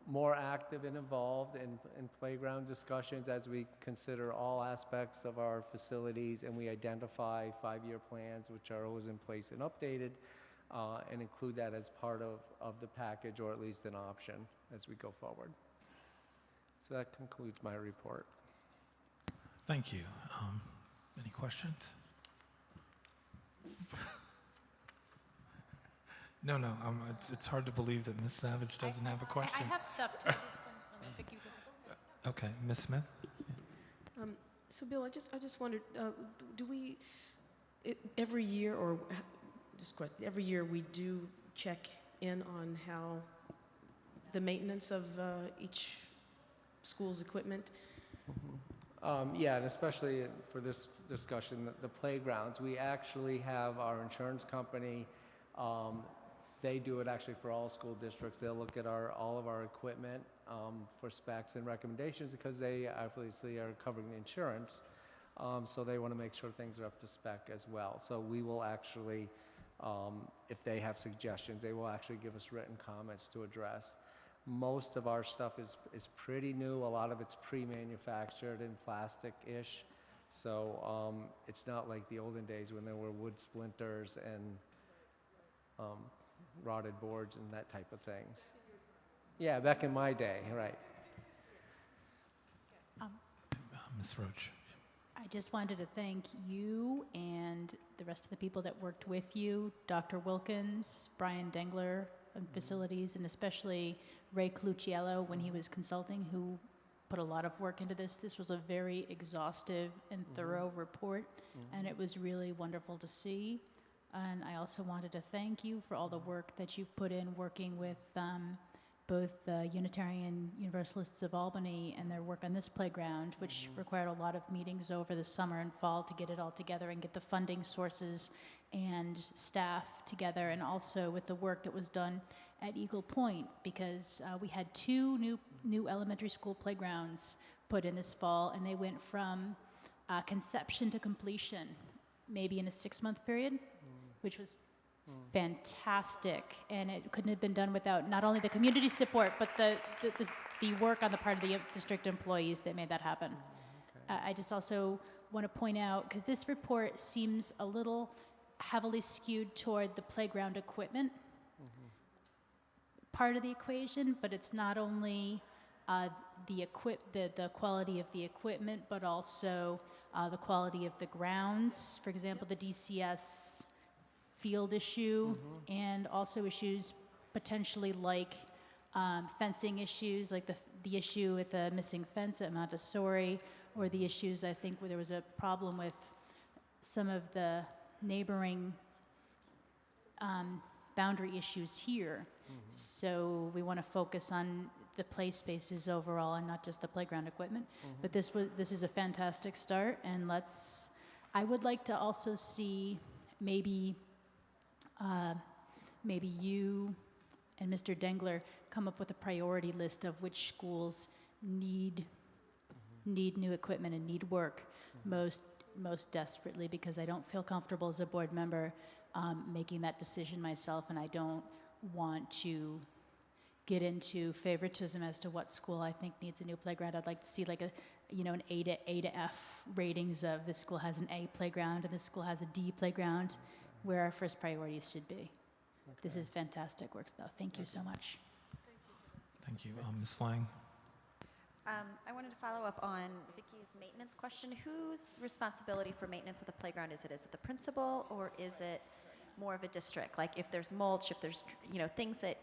more active and involved in playground discussions as we consider all aspects of our facilities, and we identify 5-year plans, which are always in place and updated, and include that as part of the package, or at least an option as we go forward. So that concludes my report. Thank you. Any questions? No. It's hard to believe that Ms. Savage doesn't have a question. I have stuff too. Okay, Ms. Smith? So Bill, I just wondered, do we, every year, or just question, every year we do check in on how the maintenance of each school's equipment? Yeah, and especially for this discussion, the playgrounds, we actually have our insurance company, they do it actually for all school districts. They'll look at all of our equipment for specs and recommendations, because they obviously are covering the insurance, so they want to make sure things are up to spec as well. So we will actually, if they have suggestions, they will actually give us written comments to address. Most of our stuff is pretty new. A lot of it's pre-manufactured and plastic-ish. So it's not like the olden days when there were wood splinters and rotted boards and that type of things. Yeah, back in my day, right. Ms. Roach. I just wanted to thank you and the rest of the people that worked with you, Dr. Wilkins, Brian Dengler on facilities, and especially Ray Cluciello when he was consulting, who put a lot of work into this. This was a very exhaustive and thorough report, and it was really wonderful to see. And I also wanted to thank you for all the work that you've put in working with both the Unitarian Universalists of Albany and their work on this playground, which required a lot of meetings over the summer and fall to get it all together and get the funding sources and staff together, and also with the work that was done at Eagle Point, because we had 2 new elementary school playgrounds put in this fall, and they went from conception to completion, maybe in a 6-month period, which was fantastic, and it couldn't have been done without not only the community support, but the work on the part of the district employees that made that happen. I just also want to point out, because this report seems a little heavily skewed toward the playground equipment part of the equation, but it's not only the quality of the equipment, but also the quality of the grounds. For example, the DCS field issue, and also issues potentially like fencing issues, like the issue with the missing fence at Montessori, or the issues, I think, where there was a problem with some of the neighboring boundary issues here. So we want to focus on the play spaces overall and not just the playground equipment. But this is a fantastic start, and I would like to also see maybe you and Mr. Dengler come up with a priority list of which schools need new equipment and need work most desperately, because I don't feel comfortable as a board member making that decision myself, and I don't want to get into favoritism as to what school I think needs a new playground. I'd like to see like an A to F ratings of this school has an A playground and this school has a D playground, where our first priorities should be. This is fantastic work, though. Thank you so much. Thank you. Ms. Lang? I wanted to follow up on Vicky's maintenance question. Whose responsibility for maintenance of the playground is it? Is it the principal, or is it more of a district? Like if there's mulch, if there's, things that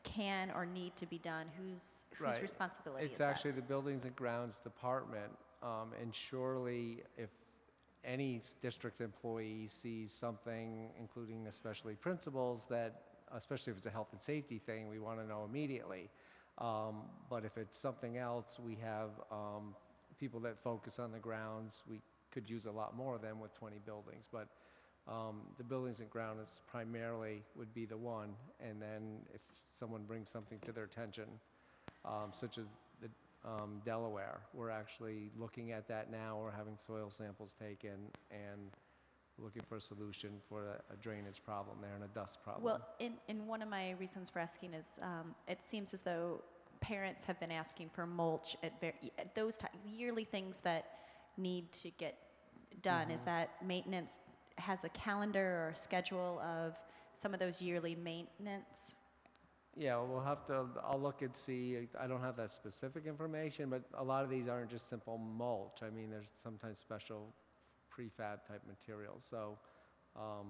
can or need to be done, whose Right. responsibility is It's that? actually the Buildings and Grounds Department, and surely if any district employee sees something, including especially principals, that, especially if it's a health and safety thing, we want to know immediately. But if it's something else, we have people that focus on the grounds. We could use a lot more of them with 20 buildings, but the Buildings and Grounds primarily would be the one, and then if someone brings something to their attention, such as the Delaware, we're actually looking at that now. We're having soil samples taken and looking for a solution for a drainage problem there and a dust problem. Well, in one of my reasons for asking is, it seems as though parents have been asking for mulch at those yearly things that need to get done. Is that maintenance has a calendar or a schedule of some of those yearly maintenance? Yeah, well, we'll have to, I'll look and see. I don't have that specific information, but a lot of these aren't just simple mulch. I mean, there's sometimes special prefab type materials. So I'll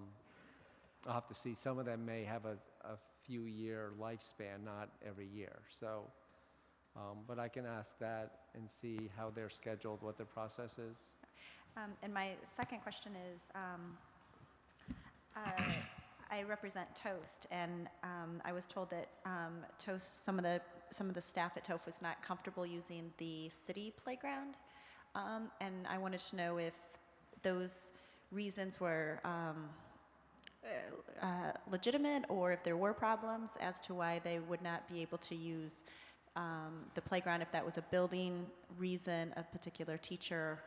have to see. Some of them may have a few year lifespan, not every year. So, but I can ask that and see how they're scheduled, what their process is. And my second question is, I represent Toast, and I was told that Toast, some of the staff at TOAF was not comfortable using the city playground, and I wanted to know if those reasons were legitimate, or if there were problems as to why they would not be able to use the playground, if that was a building reason, a particular teacher.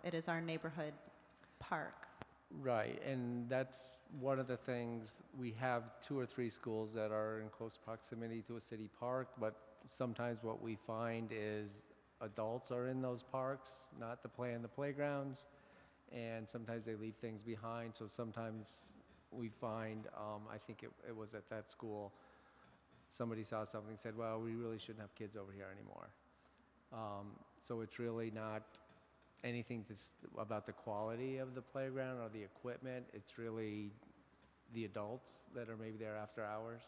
It is our neighborhood park. Right, and that's one of the things. We have 2 or 3 schools that are in close proximity to a city park, but sometimes what we find is adults are in those parks, not to play in the playgrounds, and sometimes they leave things behind. So sometimes we find, I think it was at that school, somebody saw something and said, well, we really shouldn't have kids over here anymore. So it's really not anything about the quality of the playground or the equipment. It's really the adults that are maybe there after hours.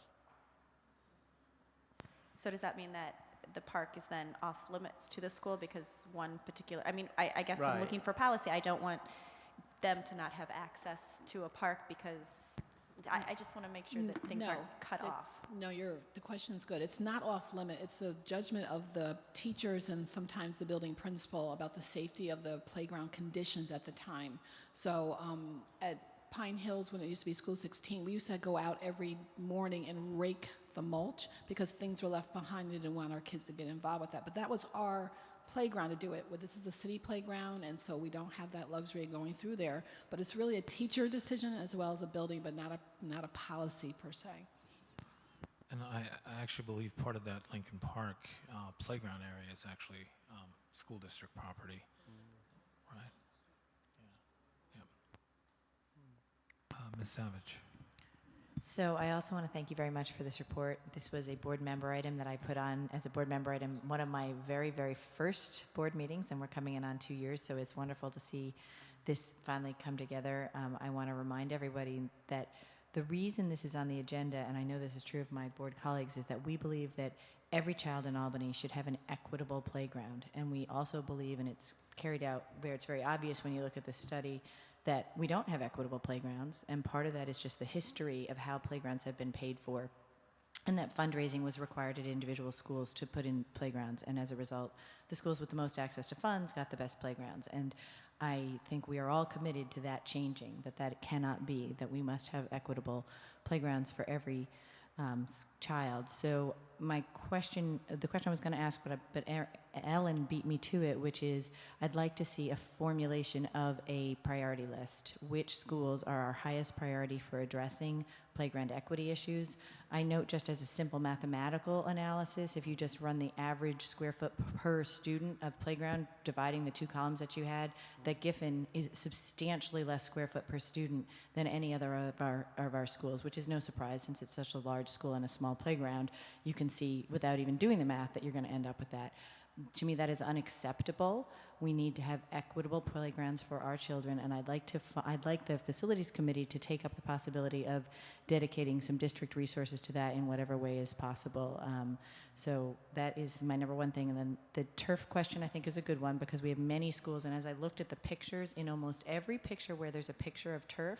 So does that mean that the park is then off limits to the school because one particular, I guess I'm Right. looking for policy. I don't want them to not have access to a park because I just want to make sure that things aren't cut off. No, the question's good. It's not off limit. It's a judgment of the teachers and sometimes the building principal about the safety of the playground conditions at the time. So at Pine Hills, when it used to be School 16, we used to go out every morning and rake the mulch because things were left behind. We didn't want our kids to get involved with that. But that was our playground to do it. Well, this is a city playground, and so we don't have that luxury of going through there. But it's really a teacher decision as well as a building, but not a policy per se. And I actually believe part of that Lincoln Park playground area is actually school district property, right? Yeah. Ms. Savage. So I also want to thank you very much for this report. This was a board member item that I put on as a board member item, one of my very, very first board meetings, and we're coming in on 2 years, so it's wonderful to see this finally come together. I want to remind everybody that the reason this is on the agenda, and I know this is true of my board colleagues, is that we believe that every child in Albany should have an equitable playground. And we also believe, and it's carried out where it's very obvious when you look at the study, that we don't have equitable playgrounds, and part of that is just the history of how playgrounds have been paid for, and that fundraising was required at individual schools to put in playgrounds, and as a result, the schools with the most access to funds got the best playgrounds. And I think we are all committed to that changing, that it cannot be, that we must have equitable playgrounds for every child. So my question, the question I was going to ask, but Ellen beat me to it, which is I'd like to see a formulation of a priority list. Which schools are our highest priority for addressing playground equity issues? I note, just as a simple mathematical analysis, if you just run the average square foot per student of playground, dividing the 2 columns that you had, that Giffen is substantially less square foot per student than any other of our schools, which is no surprise since it's such a large school and a small playground. You can see, without even doing the math, that you're going to end up with that. To me, that is unacceptable. We need to have equitable playgrounds for our children, and I'd like the facilities committee to take up the possibility of dedicating some district resources to that in whatever way is possible. So that is my number one thing. And then the turf question, I think, is a good one because we have many schools, and as I looked at the pictures, in almost every picture where there's a picture of turf,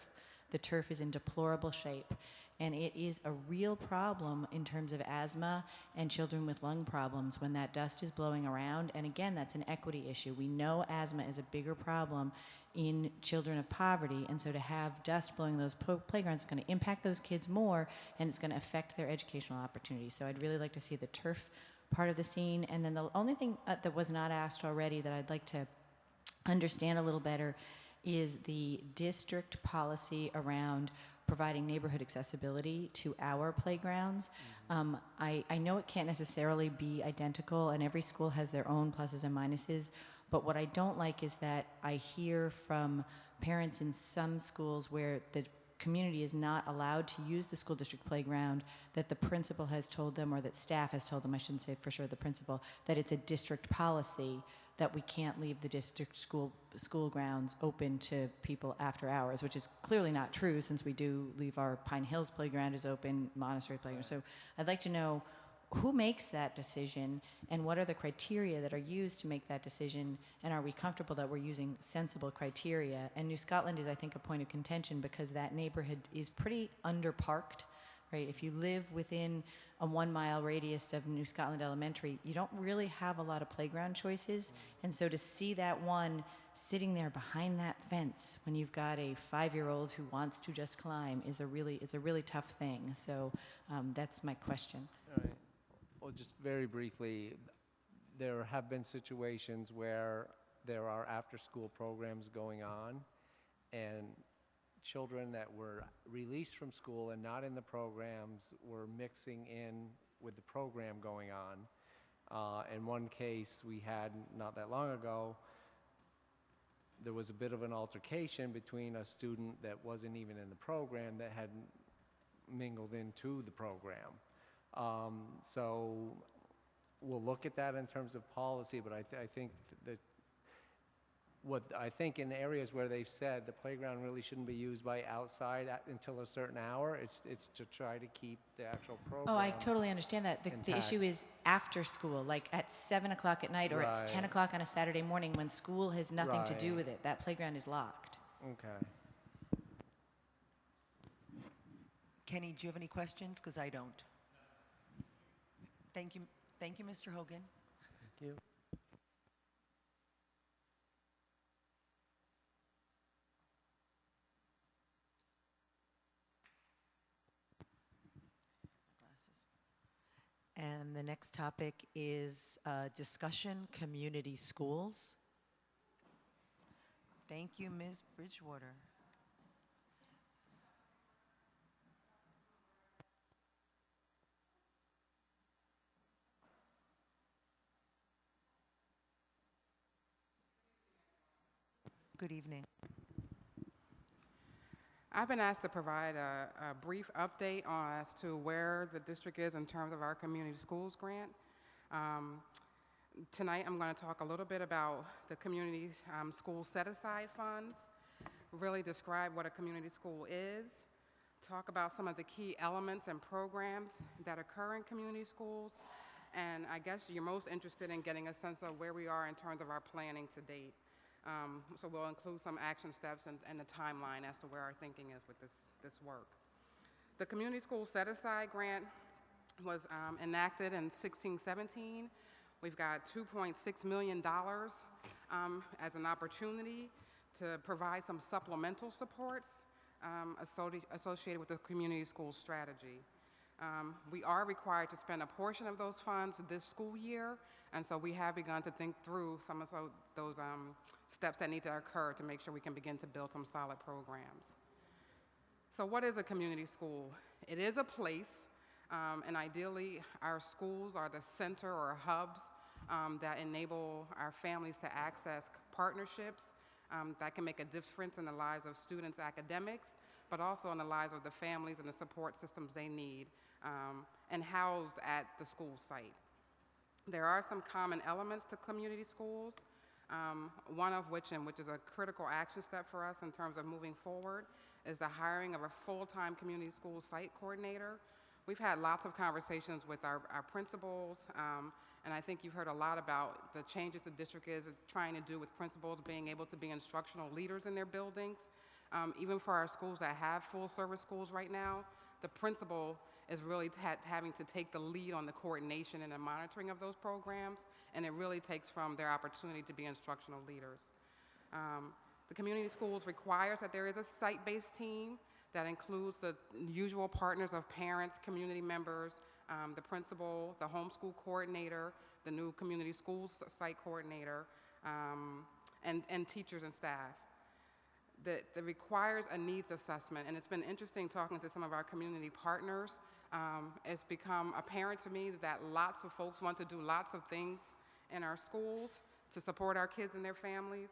the turf is in deplorable shape. And it is a real problem in terms of asthma and children with lung problems when that dust is blowing around. And again, that's an equity issue. We know asthma is a bigger problem in children of poverty. And so to have dust blowing those playgrounds is going to impact those kids more, and it's going to affect their educational opportunities. So I'd really like to see the turf part of the scene. And then the only thing that was not asked already that I'd like to understand a little better is the district policy around providing neighborhood accessibility to our playgrounds. I know it can't necessarily be identical, and every school has their own pluses and minuses, but what I don't like is that I hear from parents in some schools where the community is not allowed to use the school district playground, that the principal has told them, or that staff has told them, I shouldn't say for sure the principal, that it's a district policy that we can't leave the district school grounds open to people after hours, which is clearly not true since we do leave our Pine Hills playground is open, Montessori playground. So I'd like to know who makes that decision and what are the criteria that are used to make that decision, and are we comfortable that we're using sensible criteria? And New Scotland is, I think, a point of contention because that neighborhood is pretty underparked. Right? If you live within a 1 mile radius of New Scotland Elementary, you don't really have a lot of playground choices. And so to see that one sitting there behind that fence when you've got a 5-year-old who wants to just climb is it's a really tough thing. So that's my question. All right. Well, just very briefly, there have been situations where there are after-school programs going on, and children that were released from school and not in the programs were mixing in with the program going on. In one case we had not that long ago, there was a bit of an altercation between a student that wasn't even in the program that had mingled into the program. So we'll look at that in terms of policy, but I think that I think in areas where they've said the playground really shouldn't be used by outside until a certain hour, it's to try to keep the actual program. Oh, I totally understand that. The issue is after school, like at 7 o'clock at night or Right. at 10 o'clock on a Saturday morning when school has nothing to do Right. with it. That playground is locked. Okay. Kenny, do you have any questions? Because I don't. Thank you, Mr. Hogan. Thank you. And the next topic is discussion, community schools. Thank you, Ms. Bridgewater. Good evening. I've been asked to provide a brief update as to where the district is in terms of our community schools grant. Tonight I'm going to talk a little bit about the community school set-aside funds, really describe what a community school is, talk about some of the key elements and programs that occur in community schools, and I guess you're most interested in getting a sense of where we are in terms of our planning to date. So we'll include some action steps and the timeline as to where our thinking is with this work. The Community School Set-Aside Grant was enacted in 16-17. We've got $2.6 million as an opportunity to provide some supplemental supports associated with the community school strategy. We are required to spend a portion of those funds this school year, and so we have begun to think through some of those steps that need to occur to make sure we can begin to build some solid programs. So what is a community school? It is a place, and ideally our schools are the center or hubs that enable our families to access partnerships that can make a difference in the lives of students' academics, but also in the lives of the families and the support systems they need, and housed at the school site. There are some common elements to community schools, one of which, and which is a critical action step for us in terms of moving forward, is the hiring of a full-time community school site coordinator. We've had lots of conversations with our principals, and I think you've heard a lot about the changes the district is trying to do with principals being able to be instructional leaders in their buildings. Even for our schools that have full-service schools right now, the principal is really having to take the lead on the coordination and the monitoring of those programs, and it really takes from their opportunity to be instructional leaders. The community schools requires that there is a site-based team that includes the usual partners of parents, community members, the principal, the homeschool coordinator, the new community schools site coordinator, and teachers and staff. That requires a needs assessment, and it's been interesting talking to some of our community partners. It's become apparent to me that lots of folks want to do lots of things in our schools to support our kids and their families.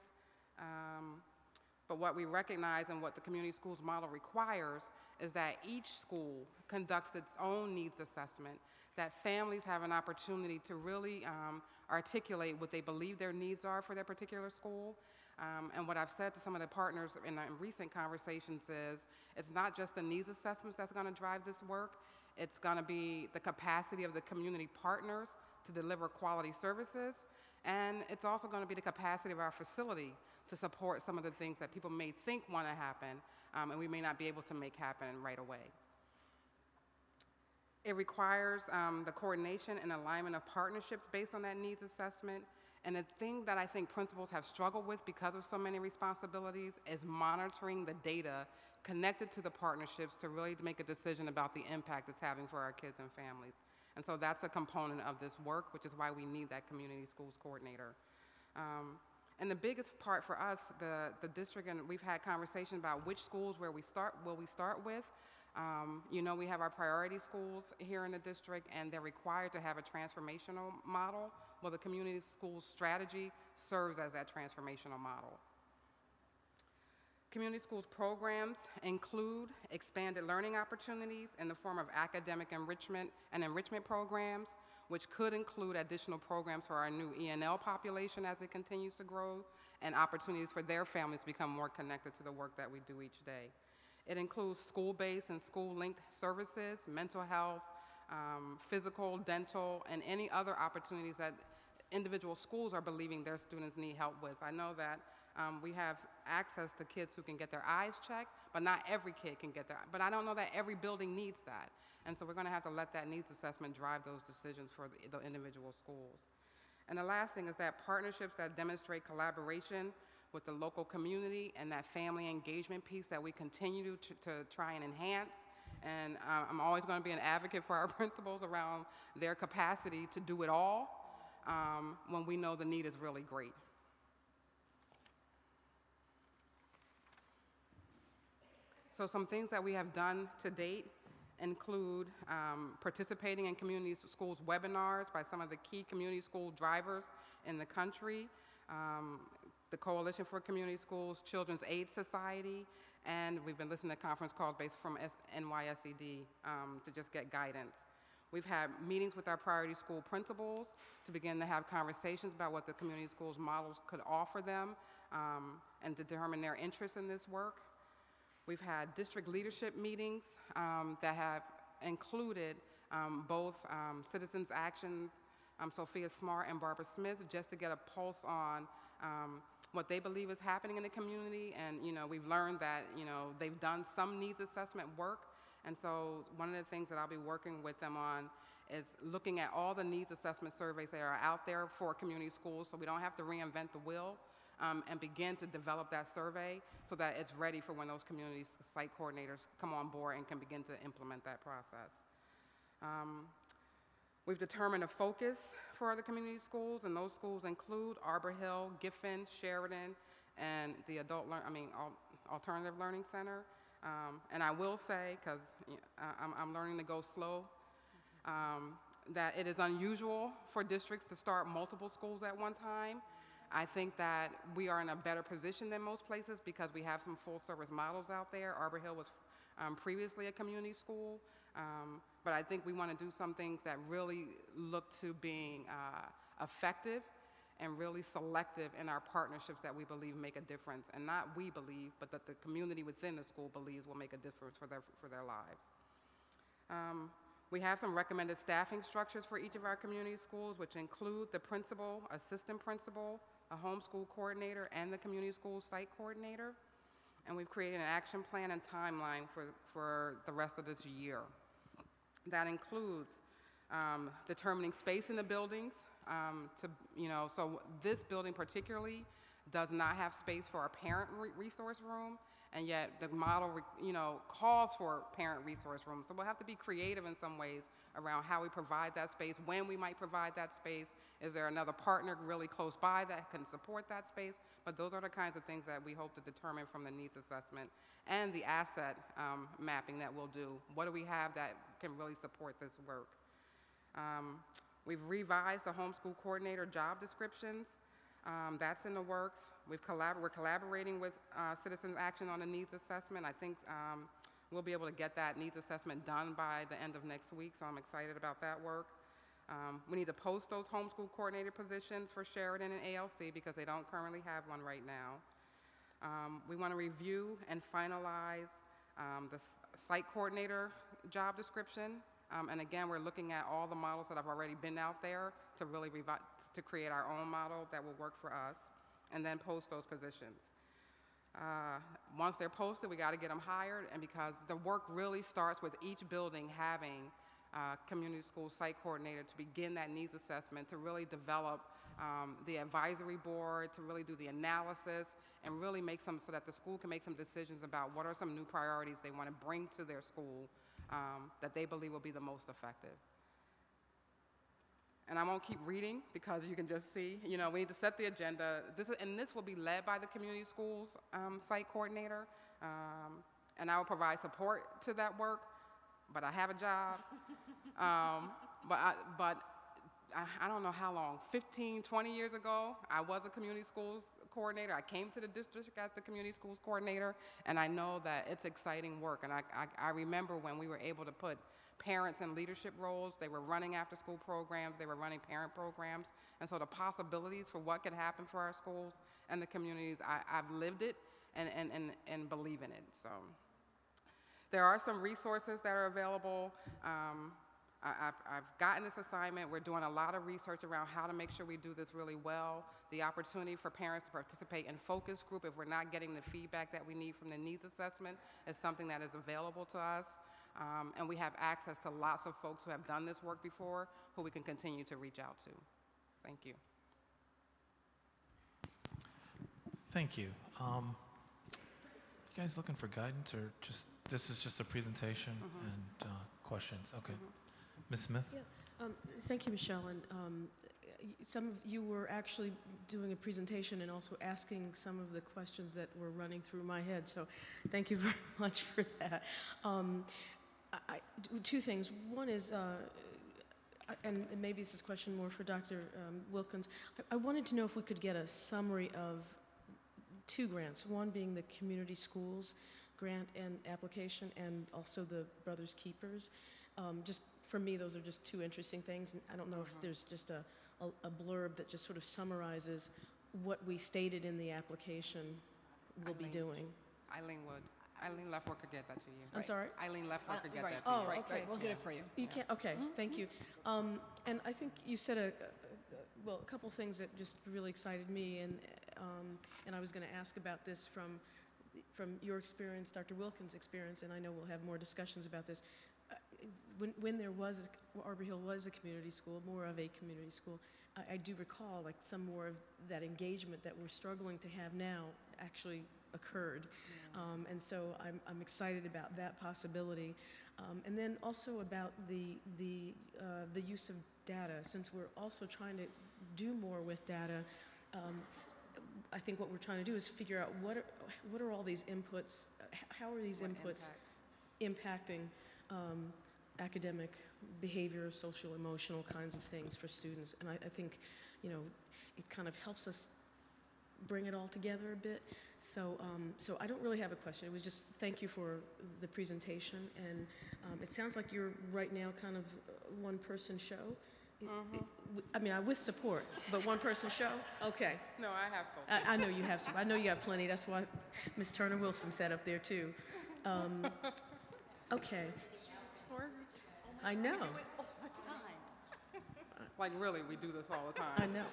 But what we recognize and what the community schools model requires is that each school conducts its own needs assessment, that families have an opportunity to really articulate what they believe their needs are for their particular school. And what I've said to some of the partners in recent conversations is, it's not just the needs assessments that's going to drive this work, it's going to be the capacity of the community partners to deliver quality services, and it's also going to be the capacity of our facility to support some of the things that people may think want to happen, and we may not be able to make happen right away. It requires the coordination and alignment of partnerships based on that needs assessment. And the thing that I think principals have struggled with because of so many responsibilities is monitoring the data connected to the partnerships to really make a decision about the impact it's having for our kids and families. And so that's a component of this work, which is why we need that community schools coordinator. And the biggest part for us, the district, and we've had conversations about which schools will we start with. You know, we have our priority schools here in the district, and they're required to have a transformational model. Well, the community schools strategy serves as that transformational model. Community schools programs include expanded learning opportunities in the form of academic enrichment and enrichment programs, which could include additional programs for our new ENL population as it continues to grow, and opportunities for their families to become more connected to the work that we do each day. It includes school-based and school-linked services, mental health, physical, dental, and any other opportunities that individual schools are believing their students need help with. I know that we have access to kids who can get their eyes checked, but not every kid can get that. But I don't know that every building needs that. And so we're going to have to let that needs assessment drive those decisions for the individual schools. And the last thing is that partnerships that demonstrate collaboration with the local community and that family engagement piece that we continue to try and enhance. And I'm always going to be an advocate for our principals around their capacity to do it all when we know the need is really great. So some things that we have done to date include participating in community schools webinars by some of the key community school drivers in the country, the Coalition for Community Schools, Children's Aid Society, and we've been listening to conference calls based from NYSED to just get guidance. We've had meetings with our priority school principals to begin to have conversations about what the community schools models could offer them and determine their interest in this work. We've had district leadership meetings that have included both Citizens Action, Sophia Smart and Barbara Smith, just to get a pulse on what they believe is happening in the community. And we've learned that they've done some needs assessment work. And so one of the things that I'll be working with them on is looking at all the needs assessment surveys that are out there for community schools, so we don't have to reinvent the wheel, and begin to develop that survey so that it's ready for when those community site coordinators come on board and can begin to implement that process. We've determined a focus for the community schools, and those schools include Arbor Hill, Giffen, Sheridan, and the Alternative Learning Center. And I will say, because I'm learning to go slow, that it is unusual for districts to start multiple schools at one time. I think that we are in a better position than most places because we have some full service models out there. Arbor Hill was previously a community school, But I think we want to do some things that really look to being effective and really selective in our partnerships that we believe make a difference. And not we believe, but that the community within the school believes will make a difference for their lives. We have some recommended staffing structures for each of our community schools, which include the principal, assistant principal, a homeschool coordinator, and the community school site coordinator. And we've created an action plan and timeline for the rest of this year. That includes determining space in the buildings. So this building particularly does not have space for a parent resource room, and yet the model, calls for parent resource rooms. So we'll have to be creative in some ways around how we provide that space, when we might provide that space. Is there another partner really close by that can support that space? But those are the kinds of things that we hope to determine from the needs assessment and the asset mapping that we'll do. What do we have that can really support this work? We've revised the homeschool coordinator job descriptions. That's in the works. We're collaborating with Citizens Action on the needs assessment. I think we'll be able to get that needs assessment done by the end of next week, so I'm excited about that work. We need to post those homeschool coordinator positions for Sheridan and ALC because they don't currently have one right now. We want to review and finalize the site coordinator job description. And again, we're looking at all the models that have already been out there to really to create our own model that will work for us, and then post those positions. Once they're posted, we got to get them hired, and because the work really starts with each building having community school site coordinator to begin that needs assessment, to really develop the advisory board, to really do the analysis, and really make some, so that the school can make some decisions about what are some new priorities they want to bring to their school that they believe will be the most effective. And I won't keep reading because you can just see, we need to set the agenda. This will be led by the community schools site coordinator, and I will provide support to that work, but I have a job. But I don't know how long, 15, 20 years ago, I was a community schools coordinator. I came to the district as the community schools coordinator, and I know that it's exciting work. And I remember when we were able to put parents in leadership roles. They were running after school programs. They were running parent programs. And so the possibilities for what could happen for our schools and the communities, I've lived it and believe in it. So there are some resources that are available. I've gotten this assignment. We're doing a lot of research around how to make sure we do this really well. The opportunity for parents to participate in focus group if we're not getting the feedback that we need from the needs assessment is something that is available to us. And we have access to lots of folks who have done this work before who we can continue to reach out to. Thank you. Thank you. You guys looking for guidance, or just this is just a presentation and questions? Okay. Ms. Smith? Yeah. Thank you, Michelle. And some of you were actually doing a presentation and also asking some of the questions that were running through my head. So thank you very much for that. Two things. One is, and maybe this is a question more for Dr. Wilkins. I wanted to know if we could get a summary of two grants, one being the community schools grant and application, and also the Brothers Keepers. Just for me, those are just two interesting things. And I don't know if there's just a blurb that just sort of summarizes what we stated in the application we'll be doing. Eileen would. Eileen Lefort could get that to you. I'm sorry? Eileen Lefort could get that to Oh, you. right, Okay, we'll get it for you. You can't, okay, thank you. And I think you said a couple things that just really excited me, and I was going to ask about this from your experience, Dr. Wilkins' experience, and I know we'll have more discussions about this. When there was, Arbor Hill was a community school, more of a community school, I do recall like some more of that engagement that we're struggling to have now actually occurred. And so I'm excited about that possibility. And then also about the use of data, since we're also trying to do more with data. I think what we're trying to do is figure out what are all these inputs, how are these inputs impacting academic behavior, social, emotional kinds of things for students. And I think, it kind of helps us bring it all together a bit. So, so I don't really have a question. It was just thank you for the presentation. And it sounds like you're right now kind of a one-person show. I mean, with support, but one-person show? Okay. No, I have folks. I know you have some. I know you have plenty. That's why Ms. Turner Wilson sat up there, too. Okay. I know. Like, really, we do this all the time. I know.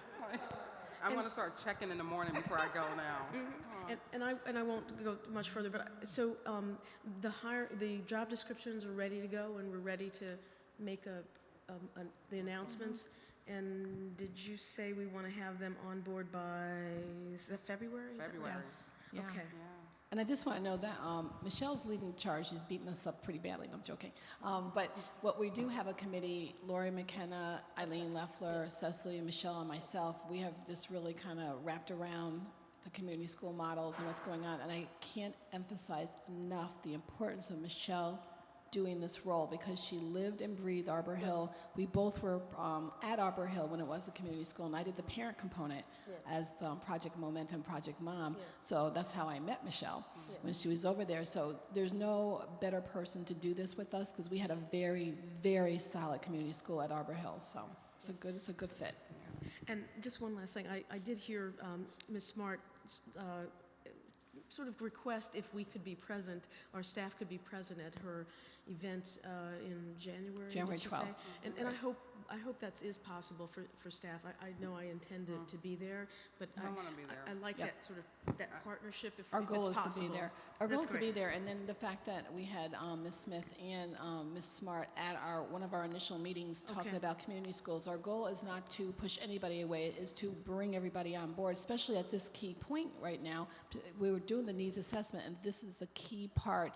I'm going to start checking in the morning before I go now. And I won't go much further, but so the job descriptions are ready to go, and we're ready to make the announcements. And did you say we want to have them on board by, is that February? February. Yes. Yeah. Okay. And I just want to know that Michelle's leading the charge. She's beating us up pretty badly. No, I'm joking. But what we do have a committee, Lori McKenna, Eileen Leffler, Cecily, Michelle, and myself, we have just really kind of wrapped around the community school models and what's going on. And I can't emphasize enough the importance of Michelle doing this role because she lived and breathed Arbor Hill. We both were at Arbor Hill when it was a community school, and I did the parent component as Project Momentum, Project Mom. So that's how I met Michelle when she was over there. So there's no better person to do this with us because we had a very, very solid community school at Arbor Hill. So it's a good fit. And just one last thing. I did hear Ms. Smart sort of request if we could be present, our staff could be present at her event in January. January did you say? 12th. And I hope that is possible for staff. I know I intended to be there, but I want to be there. I like that sort of that partnership if Our if goal it's is possible. to be there. Our goal That's is to be great. there, and then the fact that we had Ms. Smith and Ms. Smart at one of our initial meetings talking Okay. about community schools. Our goal is not to push anybody away; it is to bring everybody on board, especially at this key point right now. We were doing the needs assessment, and this is the key part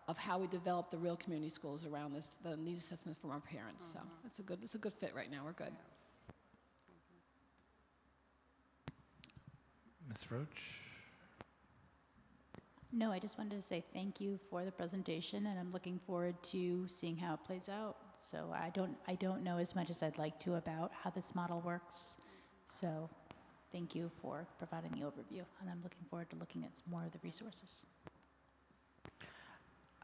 of how we develop the real community schools around this, the needs assessment from our parents. So it's a good fit right now. We're good. Ms. Roach? No, I just wanted to say thank you for the presentation, and I'm looking forward to seeing how it plays out. So I don't know as much as I'd like to about how this model works. So thank you for providing the overview, and I'm looking forward to looking at some more of the resources.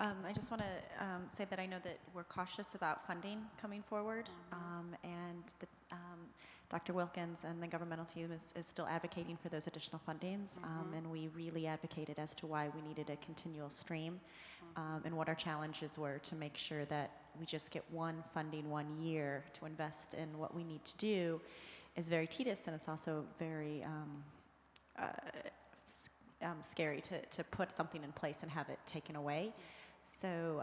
I just want to say that I know that we're cautious about funding coming forward, and Dr. Wilkins and the governmental team is still advocating for those additional fundings, and we really advocated as to why we needed a continual stream, and what our challenges were to make sure that we just get one funding 1 year to invest in what we need to do is very tedious, and it's also very scary to put something in place and have it taken away. So,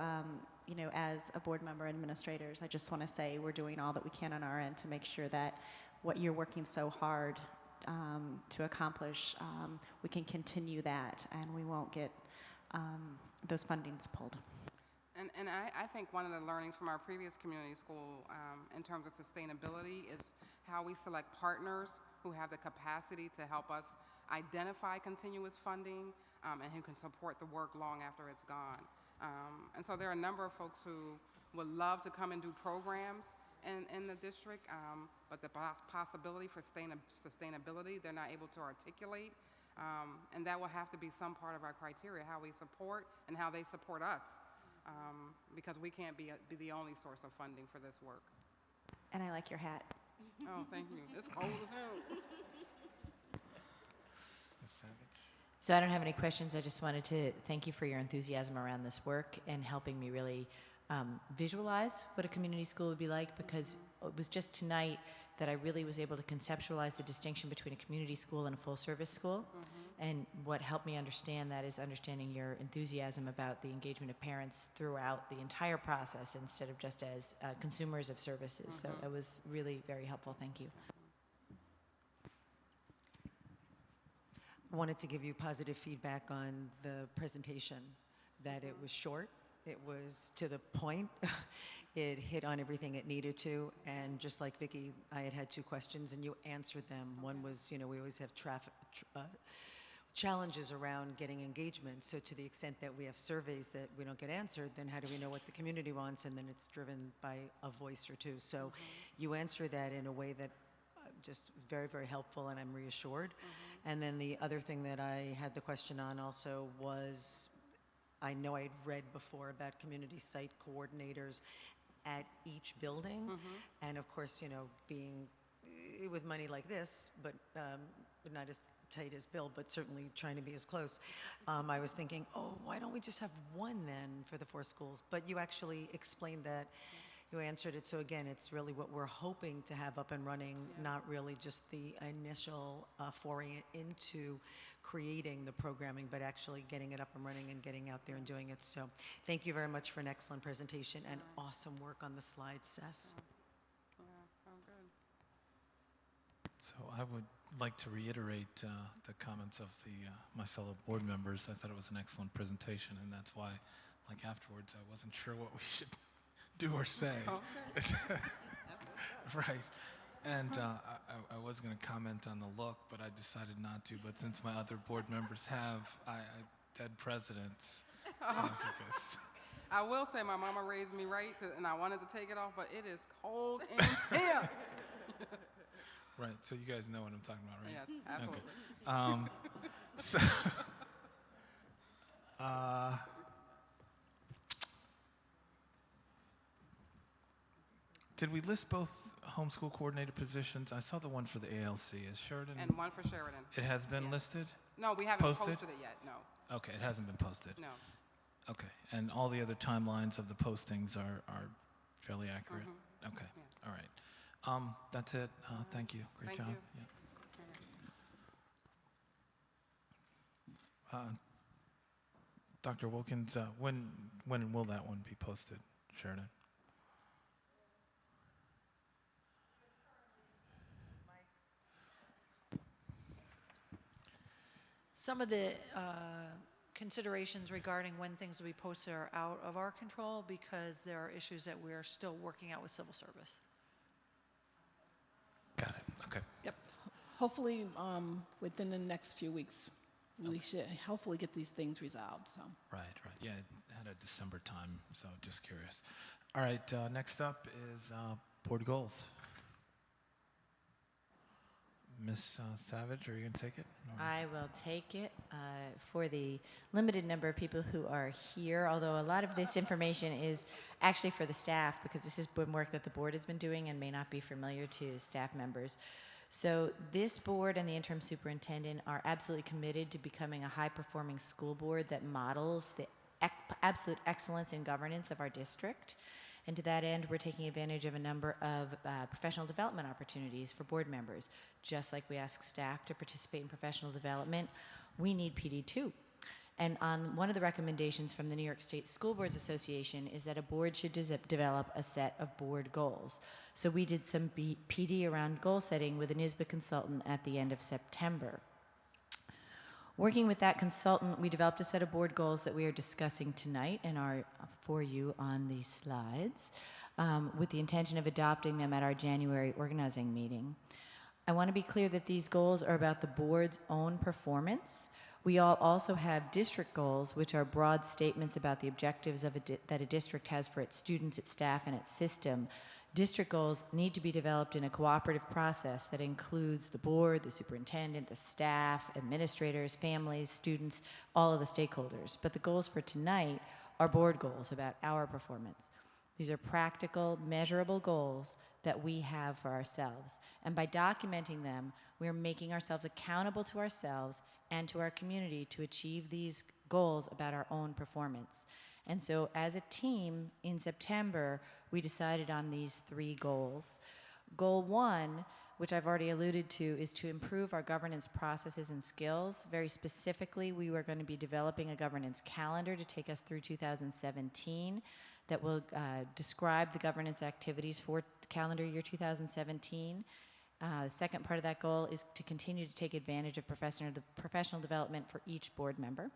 you know, as a board member, administrators, I just want to say we're doing all that we can on our end to make sure that what you're working so hard to accomplish, we can continue that and we won't get those fundings pulled. And I think one of the learnings from our previous community school in terms of sustainability is how we select partners who have the capacity to help us identify continuous funding and who can support the work long after it's gone. And so there are a number of folks who would love to come and do programs in the district, but the possibility for sustainability they're not able to articulate. And that will have to be some part of our criteria, how we support and how they support us, because we can't be the only source of funding for this work. And I like your hat. Oh, thank you. It's cold as hell. Ms. Savage? So I don't have any questions. I just wanted to thank you for your enthusiasm around this work and helping me really visualize what a community school would be like, because it was just tonight that I really was able to conceptualize the distinction between a community school and a full-service school. And what helped me understand that is understanding your enthusiasm about the engagement of parents throughout the entire process instead of just as consumers of services. So it was really very helpful. Thank you. I wanted to give you positive feedback on the presentation, that it was short, it was to the point, it hit on everything it needed to, and just like Vicki, I had 2 questions and you answered them. One was, you know, we always have challenges around getting engagement, so to the extent that we have surveys that we don't get answered, then how do we know what the community wants, and then it's driven by a voice or 2. So you answer that in a way that just very, very helpful, and I'm reassured. And then the other thing that I had the question on also was, I know I'd read before about community site coordinators at each building. And of course, you know, being with money like this, but not as tight as Bill, but certainly trying to be as close, I was thinking, oh, why don't we just have one then for the 4 schools? But you actually explained that. You answered it. So again, it's really what we're hoping to have up and running, not really just the initial foray into creating the programming, but actually getting it up and running and getting out there and doing it. So thank you very much for an excellent presentation and awesome work on the slides, Sess. So I would like to reiterate the comments of my fellow board members. I thought it was an excellent presentation, and that's why, like afterwards, I wasn't sure what we should do or say. Right. And I was going to comment on the look, but I decided not to. But since my other board members have, I dead presidents. Because I will say my mama raised me right, and I wanted to take it off, but it is cold in here. Right, so you guys know what I'm talking about, right? Yes, absolutely. Okay. So, did we list both homeschool coordinator positions? I saw the one for the ALC. Is Sheridan? And one for Sheridan. It has been listed? No, we haven't posted it yet, no. Okay, it hasn't been posted. No. Okay, and all the other timelines of the postings are fairly accurate? Okay, all right. That's it. Thank you. Great job. You. Yeah. Dr. Wilkins, when will that one be posted, Sheridan? Some of the considerations regarding when things will be posted are out of our control because there are issues that we are still working out with civil service. Got it. Okay. Yep. Hopefully, within the next few weeks, we should hopefully get these things resolved. So. Right. Yeah, it had a December time, so just curious. All right, next up is board goals. Ms. Savage, are you going to take it? Or? I will take it for the limited number of people who are here, although a lot of this information is actually for the staff because this has been work that the board has been doing and may not be familiar to staff members. So this board and the interim superintendent are absolutely committed to becoming a high-performing school board that models the absolute excellence in governance of our district. And to that end, we're taking advantage of a number of professional development opportunities for board members. Just like we ask staff to participate in professional development, we need PD too. And on one of the recommendations from the New York State School Boards Association is that a board should develop a set of board goals. So we did some PD around goal setting with a NYSBA consultant at the end of September. Working with that consultant, we developed a set of board goals that we are discussing tonight and are for you on the slides, with the intention of adopting them at our January organizing meeting. I want to be clear that these goals are about the board's own performance. We all also have district goals, which are broad statements about the objectives of that a district has for its students, its staff, and its system. District goals need to be developed in a cooperative process that includes the board, the superintendent, the staff, administrators, families, students, all of the stakeholders. But the goals for tonight are board goals about our performance. These are practical, measurable goals that we have for ourselves. And by documenting them, we are making ourselves accountable to ourselves and to our community to achieve these goals about our own performance. And so as a team in September, we decided on these 3 goals. Goal 1, which I've already alluded to, is to improve our governance processes and skills. Very specifically, we were going to be developing a governance calendar to take us through 2017 that will describe the governance activities for calendar year 2017. The second part of that goal is to continue to take advantage of professional development for each board member.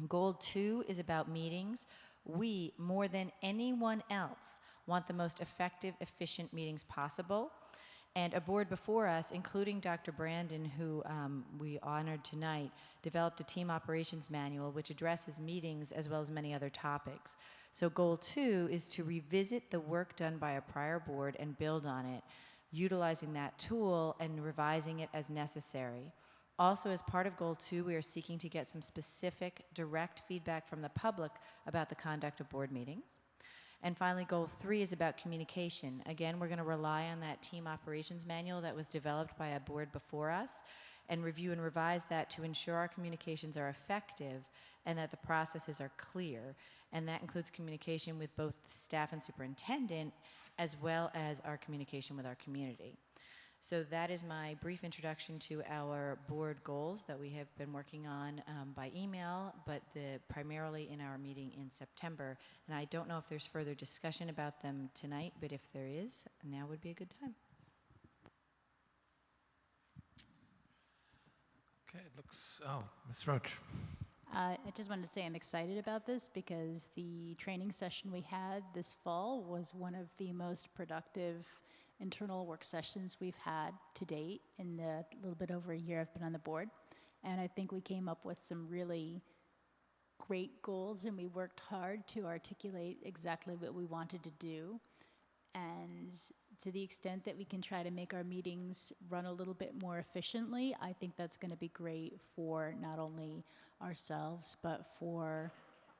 Goal 2 is about meetings. We, more than anyone else, want the most effective, efficient meetings possible. And a board before us, including Dr. Brandon, who we honored tonight, developed a team operations manual which addresses meetings as well as many other topics. So goal 2 is to revisit the work done by a prior board and build on it, utilizing that tool and revising it as necessary. Also, as part of Goal 2, we are seeking to get some specific, direct feedback from the public about the conduct of board meetings. And finally, Goal 3 is about communication. Again, we're going to rely on that team operations manual that was developed by a board before us and review and revise that to ensure our communications are effective and that the processes are clear. And that includes communication with both the staff and superintendent, as well as our communication with our community. So that is my brief introduction to our board goals that we have been working on by email, but primarily in our meeting in September. And I don't know if there's further discussion about them tonight, but if there is, now would be a good time. Okay, it looks, Ms. Roach. I just wanted to say I'm excited about this because the training session we had this fall was one of the most productive internal work sessions we've had to date in the little bit over a year I've been on the board. And I think we came up with some really great goals, and we worked hard to articulate exactly what we wanted to do. And to the extent that we can try to make our meetings run a little bit more efficiently, I think that's going to be great for not only ourselves, but for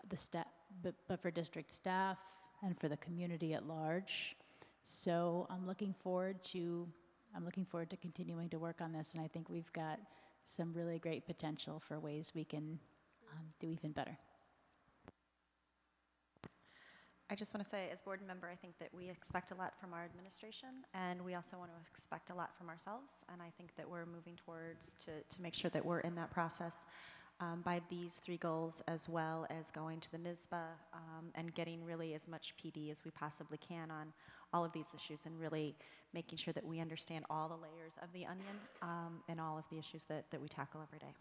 the staff, but for district staff and for the community at large. So I'm looking forward to continuing to work on this, and I think we've got some really great potential for ways we can do even better. I just want to say, as board member, I think that we expect a lot from our administration, and we also want to expect a lot from ourselves. And I think that we're moving towards to make sure that we're in that process by these 3 goals, as well as going to the NISBA and getting really as much PD as we possibly can on all of these issues, and really making sure that we understand all the layers of the onion and all of the issues that we tackle every day.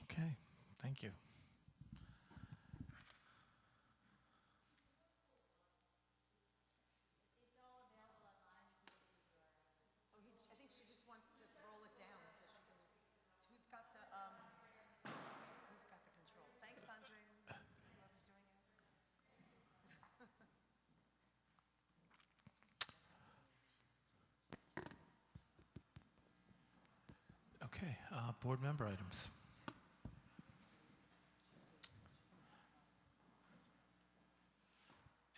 Okay, thank you. I think she just wants to roll it down so she can. Who's got the control? Thanks, Andre. Whoever's doing it. Okay, board member items.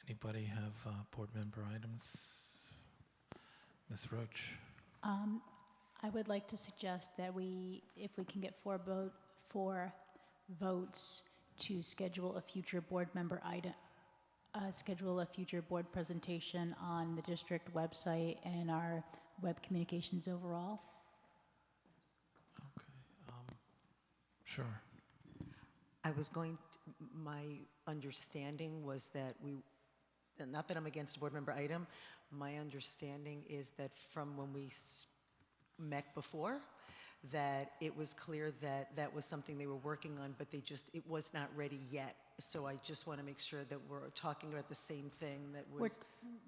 Anybody have board member items? Ms. Roach? I would like to suggest that if we can get 4 votes to schedule a future board member item, schedule a future board presentation on the district website and our web communications overall. Sure. My understanding was that not that I'm against a board member item, my understanding is that from when we met before, that it was clear that that was something they were working on, but it was not ready yet. So I just want to make sure that we're talking about the same thing that was.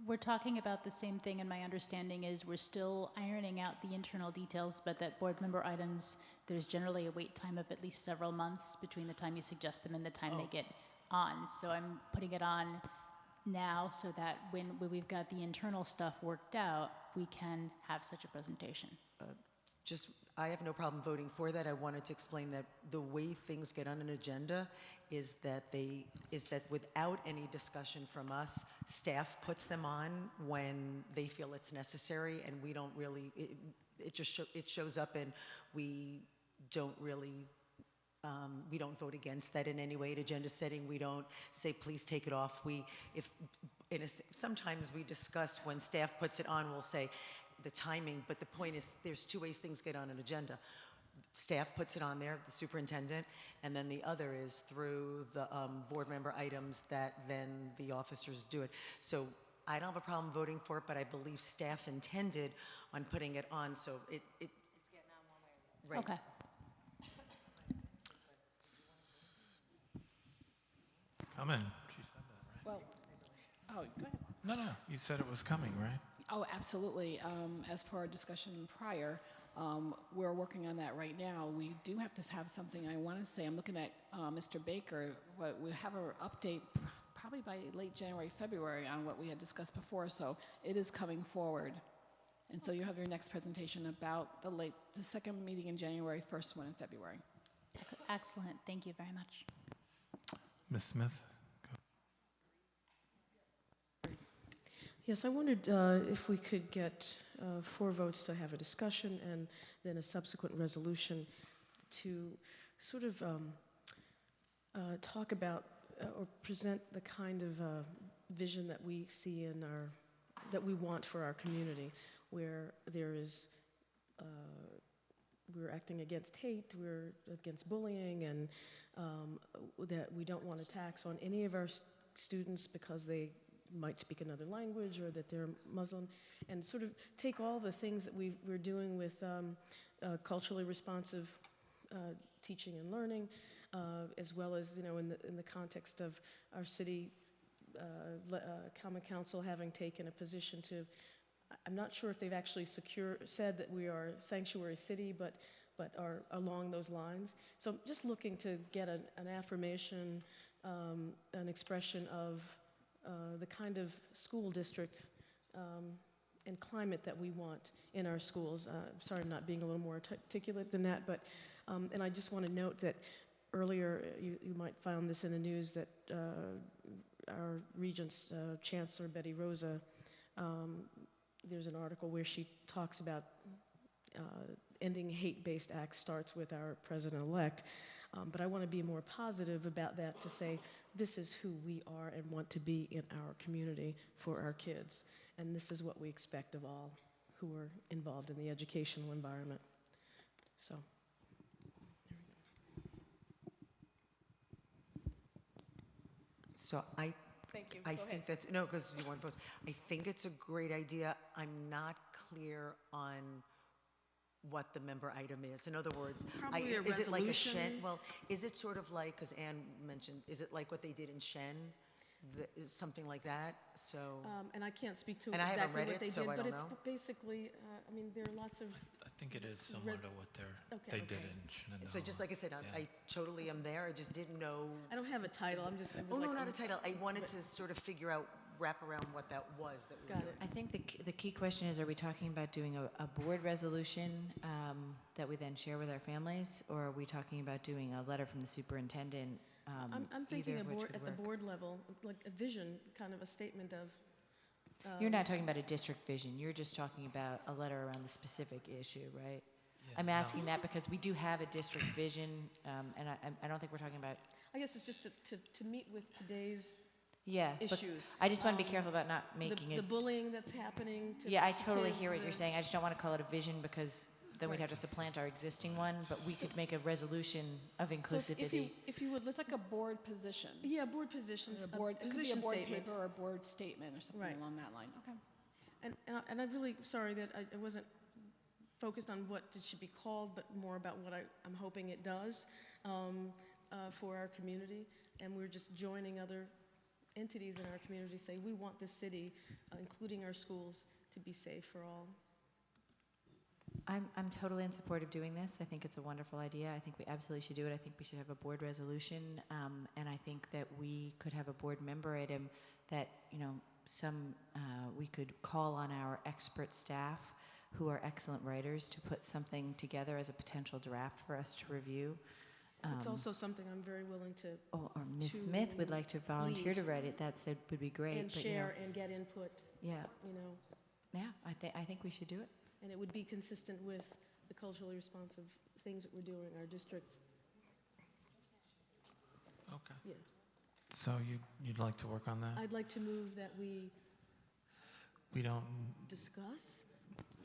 We're talking about the same thing, and my understanding is we're still ironing out the internal details, but that board member items, there's generally a wait time of at least several months between the time you suggest them and the time they get on. So I'm putting it on now so that when we've got the internal stuff worked out, we can have such a presentation. I have no problem voting for that. I wanted to explain that the way things get on an agenda is that without any discussion from us, staff puts them on when they feel it's necessary, and we don't really. It shows up, and we don't really. We don't vote against that in any way at agenda setting. We don't say, please take it off. Sometimes we discuss when staff puts it on, we'll say the timing, but the point is there's 2 ways things get on an agenda. Staff puts it on there, the superintendent, and then the other is through the board member items that then the officers do it. So I don't have a problem voting for it, but I believe staff intended on putting it on, so it's getting on one way or the other. Okay. Come in. She said that, right? Well, go ahead. No, you said it was coming, right? Oh, absolutely. As per our discussion prior, we're working on that right now. We do have to have something, I want to say, I'm looking at Mr. Baker, but we'll have an update probably by late January, February on what we had discussed before, so it is coming forward. And so you have your next presentation about the second meeting in January, first one in February. Excellent. Thank you very much. Ms. Smith? Yes, I wondered if we could get 4 votes to have a discussion and then a subsequent resolution to sort of talk about or present the kind of vision that we see that we want for our community, where there is, we're acting against hate, we're against bullying, and that we don't want to tax on any of our students because they might speak another language or that they're Muslim, and sort of take all the things that we're doing with culturally responsive teaching and learning, as well as, in the context of our city common council having taken a position to, I'm not sure if they've actually said that we are a sanctuary city, but are along those lines. So I'm just looking to get an affirmation, an expression of the kind of school district and climate that we want in our schools. Sorry, I'm not being a little more articulate than that, but and I just want to note that earlier, you might find this in the news, that our Regent's Chancellor Betty Rosa, there's an article where she talks about ending hate-based acts starts with our president-elect. But I want to be more positive about that, to say this is who we are and want to be in our community for our kids. And this is what we expect of all who are involved in the educational environment. So. So I Thank you. I Go think ahead. that's, no, because you want votes. I think it's a great idea. I'm not clear on what the member item is. In other words, Probably a is it like a Shen? resolution. Well, is it sort of like, because Ann mentioned, is it like what they did in Shen? Something like that? So, And I can't speak to And I haven't exactly read what it, they so did, I but don't it's know. basically, I mean, there are lots of. I think it is similar to what they did in Shenandoah. so just like I said, I totally am there. I just didn't know. I don't have a title. I'm just. I was Oh, no, like, not a title. I wanted to sort of figure out, wrap around what that was that we were doing. I think the key question is, are we talking about doing a board resolution that we then share with our families, or are we talking about doing a letter from the superintendent? I'm thinking either of which would at the work. board level, like a vision, kind of a statement of. You're not talking about a district vision, you're just talking about a letter around the specific issue, right? I'm asking that because we do have a district vision, and I don't think we're talking about. I guess it's just to meet with today's Yeah, but issues. I just want to be careful about not making the it. bullying that's happening to Yeah, I to totally kids, hear what you're the- saying. I just don't want to call it a vision because then we'd Right. have to supplant our existing one. But we could make a resolution of So inclusivity. if you would, It's like a board position. Yeah, board positions. Or a board, it could be a position board statement. paper or a board statement or something Right. along that line. Okay. And I'm really sorry that I wasn't focused on what it should be called, but more about what I'm hoping it does for our community. And we're just joining other entities in our community, say we want this city, including our schools, to be safe for all. I'm totally in support of doing this. I think it's a wonderful idea. I think we absolutely should do it. I think we should have a board resolution, and I think that we could have a board member item that, we could call on our expert staff who are excellent writers to put something together as a potential draft for us to review. It's also something I'm very willing to. Or Ms. to Smith would like to volunteer lead to write it. That would be great. and but, share and get input. Yeah. Yeah, I think we should do it. and it would be consistent with the culturally responsive things that we're doing in our district. Okay. Yeah. So you'd like to work on that? I'd like to move that we We don't. discuss.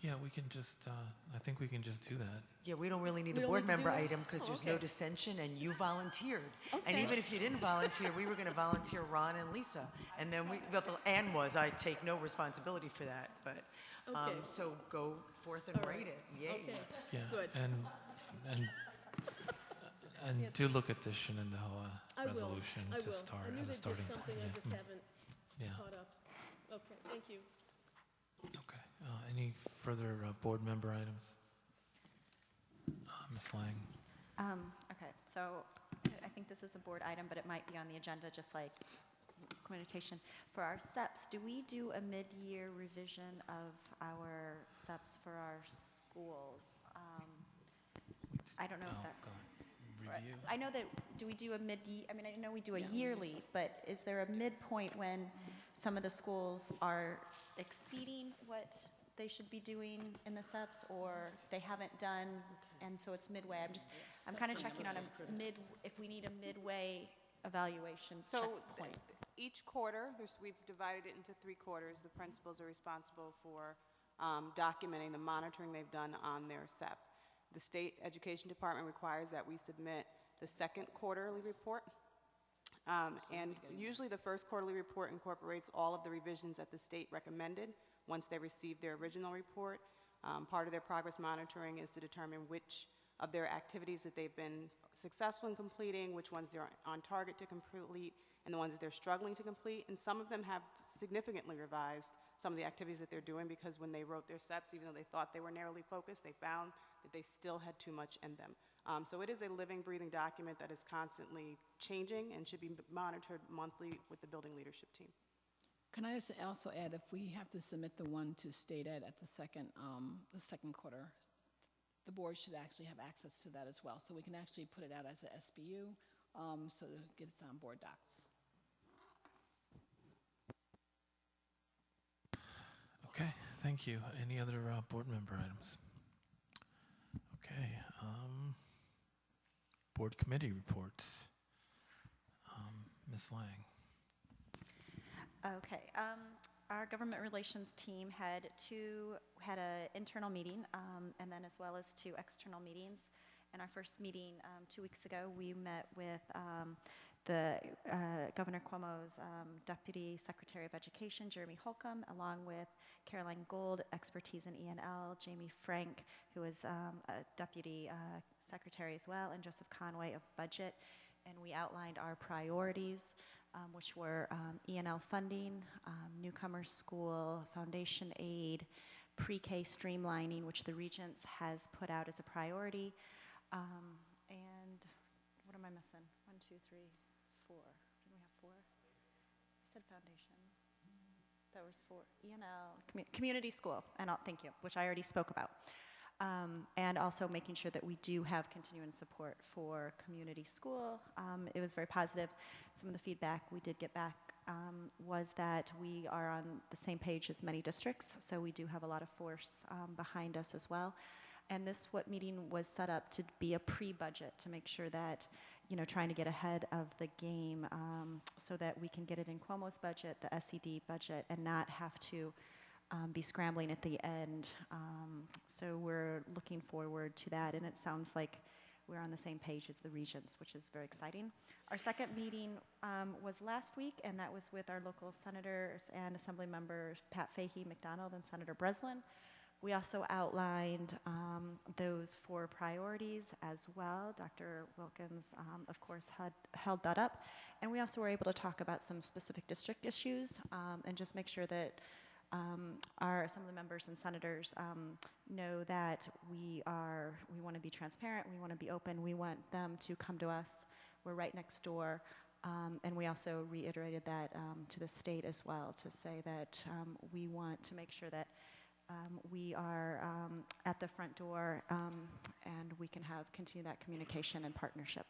Yeah, we can just. I think we can just do that. Yeah, we don't really need We a don't board need to do member it? item because Oh, there's okay. no dissension and you volunteered. And Okay. even if you didn't volunteer, we were going to volunteer Ron and Lisa. And then Ann was, I take no responsibility for that. But, Okay. so go forth and All write right. it. Yay. Okay. Yeah. Good. And do look at the Shenandoah I will. resolution I to will. start I knew as a they starting did point. something. I Yeah. just haven't Yeah. caught up. Okay, thank you. Okay. Any further board member items? Ms. Lang. Okay, so I think this is a board item, but it might be on the agenda, just like communication. For our SEPs, do we do a mid-year revision of our SEPs for our schools? I don't know if that. Review. I know that, do we do a I mean, I know we do a yearly, but is there a midpoint when some of the schools are exceeding what they should be doing in the SEPs, or they haven't done, and so it's midway? I'm kind of checking on if we need a midway evaluation checkpoint. Each quarter, we've divided it into 3 quarters. The principals are responsible for documenting the monitoring they've done on their SEP. The State Education Department requires that we submit the second quarterly report. And usually the first quarterly report incorporates all of the revisions that the state recommended once they received their original report. Part of their progress monitoring is to determine which of their activities that they've been successful in completing, which ones they're on target to complete, and the ones that they're struggling to complete. And some of them have significantly revised some of the activities that they're doing, because when they wrote their SEPs, even though they thought they were narrowly focused, they found that they still had too much in them. So it is a living, breathing document that is constantly changing and should be monitored monthly with the building leadership team. Can I just also add, if we have to submit the one to state ed at the second quarter, the board should actually have access to that as well. So we can actually put it out as a SBU, so it gets on board docs. Okay, thank you. Any other board member items? Okay, board committee reports. Ms. Lang. Okay. Our government relations team had an internal meeting, and then as well as 2 external meetings. In our first meeting 2 weeks ago, we met with Governor Cuomo's Deputy Secretary of Education, Jeremy Holcomb, along with Caroline Gold, expertise in E&L, Jamie Frank, who is a Deputy Secretary as well, and Joseph Conway of Budget. And we outlined our priorities, which were E&L funding, newcomer school, foundation aid, pre-K streamlining, which the Regents has put out as a priority. And what am I missing? 1, 2, 3, 4. Didn't we have 4? I said foundation. That was 4. E&L, community school, and thank you, which I already spoke about. And also making sure that we do have continuing support for community school. It was very positive. Some of the feedback we did get back was that we are on the same page as many districts, so we do have a lot of force behind us as well. And this meeting was set up to be a pre-budget to make sure that, trying to get ahead of the game so that we can get it in Cuomo's budget, the SED budget, and not have to be scrambling at the end. So we're looking forward to that, and it sounds like we're on the same page as the Regents, which is very exciting. Our second meeting was last week, and that was with our local senators and assembly members, Pat Fahey, McDonald, and Senator Breslin. We also outlined those 4 priorities as well. Dr. Wilkins, of course, had held that up. And we also were able to talk about some specific district issues and just make sure that our assembly members and senators know that we want to be transparent, we want to be open, we want them to come to us. We're right next door. And we also reiterated that to the state as well, to say that we want to make sure that we are at the front door and we can continue that communication and partnership.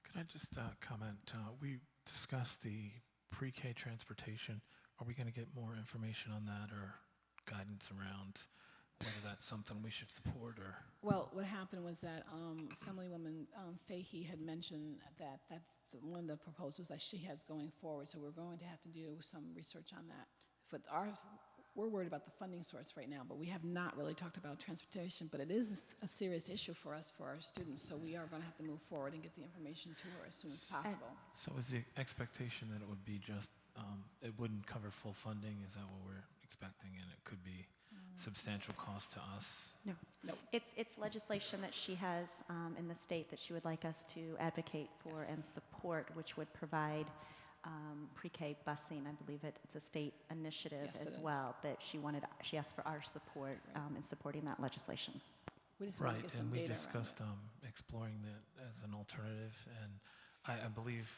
Could I just comment? We discussed the pre-K transportation. Are we going to get more information on that or guidance around whether that's something we should support or? Well, what happened was that Assemblywoman Fahey had mentioned that that's one of the proposals that she has going forward, so we're going to have to do some research on that. We're worried about the funding source right now, but we have not really talked about transportation, but it is a serious issue for us, for our students, so we are going to have to move forward and get the information to her as soon as possible. So is the expectation that it would be just, it wouldn't cover full funding? Is that what we're expecting? And it could be substantial cost to us? No. It's legislation that she has in the state that she would like us to advocate for and support, which would provide pre-K busing. I believe it's a state initiative as well that she asked for our support in supporting that legislation. Right, and we discussed exploring that as an alternative, and I believe,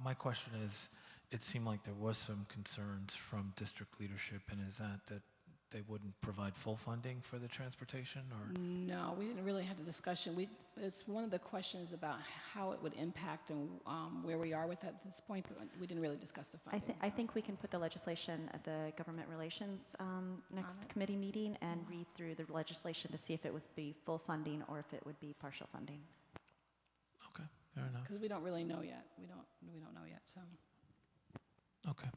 my question is, it seemed like there was some concerns from district leadership, and is that they wouldn't provide full funding for the transportation, or? No, we didn't really have the discussion. It's one of the questions about how it would impact and where we are with at this point, but we didn't really discuss the funding. I think we can put the legislation at the government relations next committee meeting and read through the legislation to see if it would be full funding or if it would be partial funding. Okay, fair enough. Because we don't really know yet. We don't know yet, so. Okay.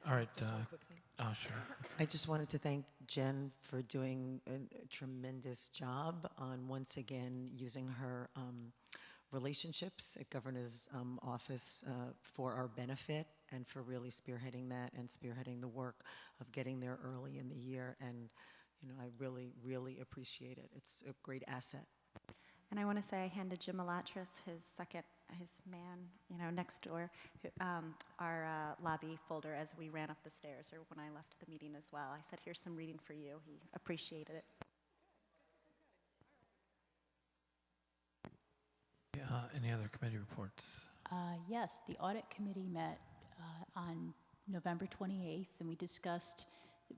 All right. Just one quick thing. Oh, sure. I just wanted to thank Jen for doing a tremendous job on once again using her relationships at Governor's office for our benefit, and for really spearheading that and spearheading the work of getting there early in the year. And I really, really appreciate it. It's a great asset. And I want to say I handed Jim Alatris his man, next door, our lobby folder as we ran up the stairs or when I left the meeting as well. I said, here's some reading for you. He appreciated it. Any other committee reports? Yes, the audit committee met on November 28th, and we discussed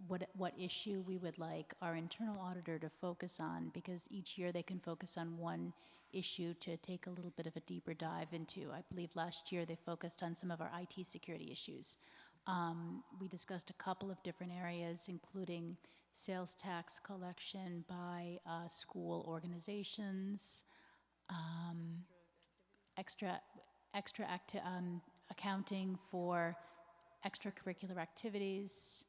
what issue we would like our internal auditor to focus on, because each year they can focus on one issue to take a little bit of a deeper dive into. I believe last year they focused on some of our IT security issues. We discussed a couple of different areas, including sales tax collection by school organizations, accounting for extracurricular activities,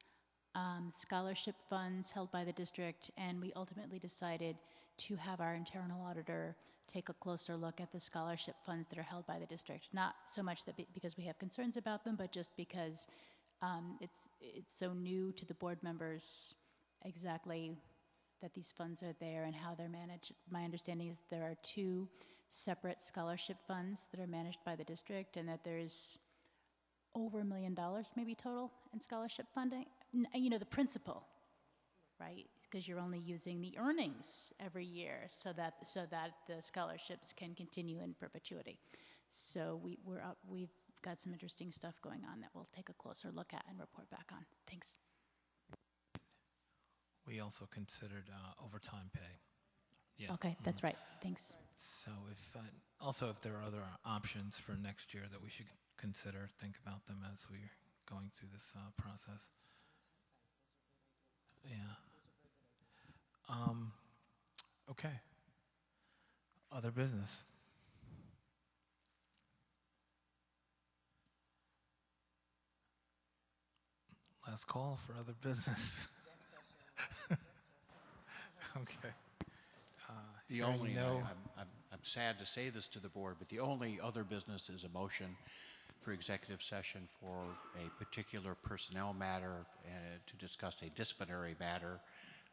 scholarship funds held by the district, and we ultimately decided to have our internal auditor take a closer look at the scholarship funds that are held by the district. Not so much that because we have concerns about them, but just because it's so new to the board members exactly that these funds are there and how they're managed. My understanding is there are 2 separate scholarship funds that are managed by the district, and that there's over $1 million maybe total in scholarship funding. The principal, right? Because you're only using the earnings every year so that the scholarships can continue in perpetuity. So we've got some interesting stuff going on that we'll take a closer look at and report back on. Thanks. We also considered overtime pay. Yeah. Okay, that's right. Thanks. So if there are other options for next year that we should consider, think about them as we're going through this process. Yeah. Okay. Other business. Last call for other business. Okay. The only, I'm sad to say this to the board, but the only other business is a motion for executive session for a particular personnel matter to discuss a disciplinary matter.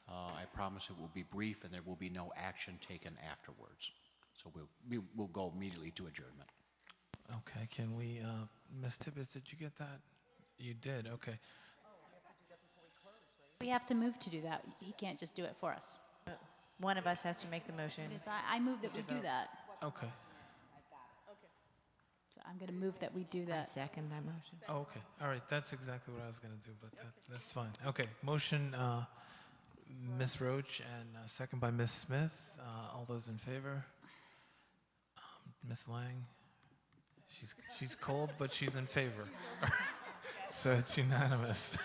I promise it will be brief and there will be no action taken afterwards. So we'll go immediately to adjournment. Okay, can we, Ms. Tibbetts, did you get that? You did, okay. We have to move to do that. He can't just do it for us. One of us has to make the motion. I move that we do that. Okay. So I'm going to move that we do that. I second that motion. Oh, okay. All right, that's exactly what I was going to do, but that's fine. Okay, motion, Ms. Roach, and second by Ms. Smith. All those in favor? Ms. Lang? She's cold, but she's in favor. So it's unanimous.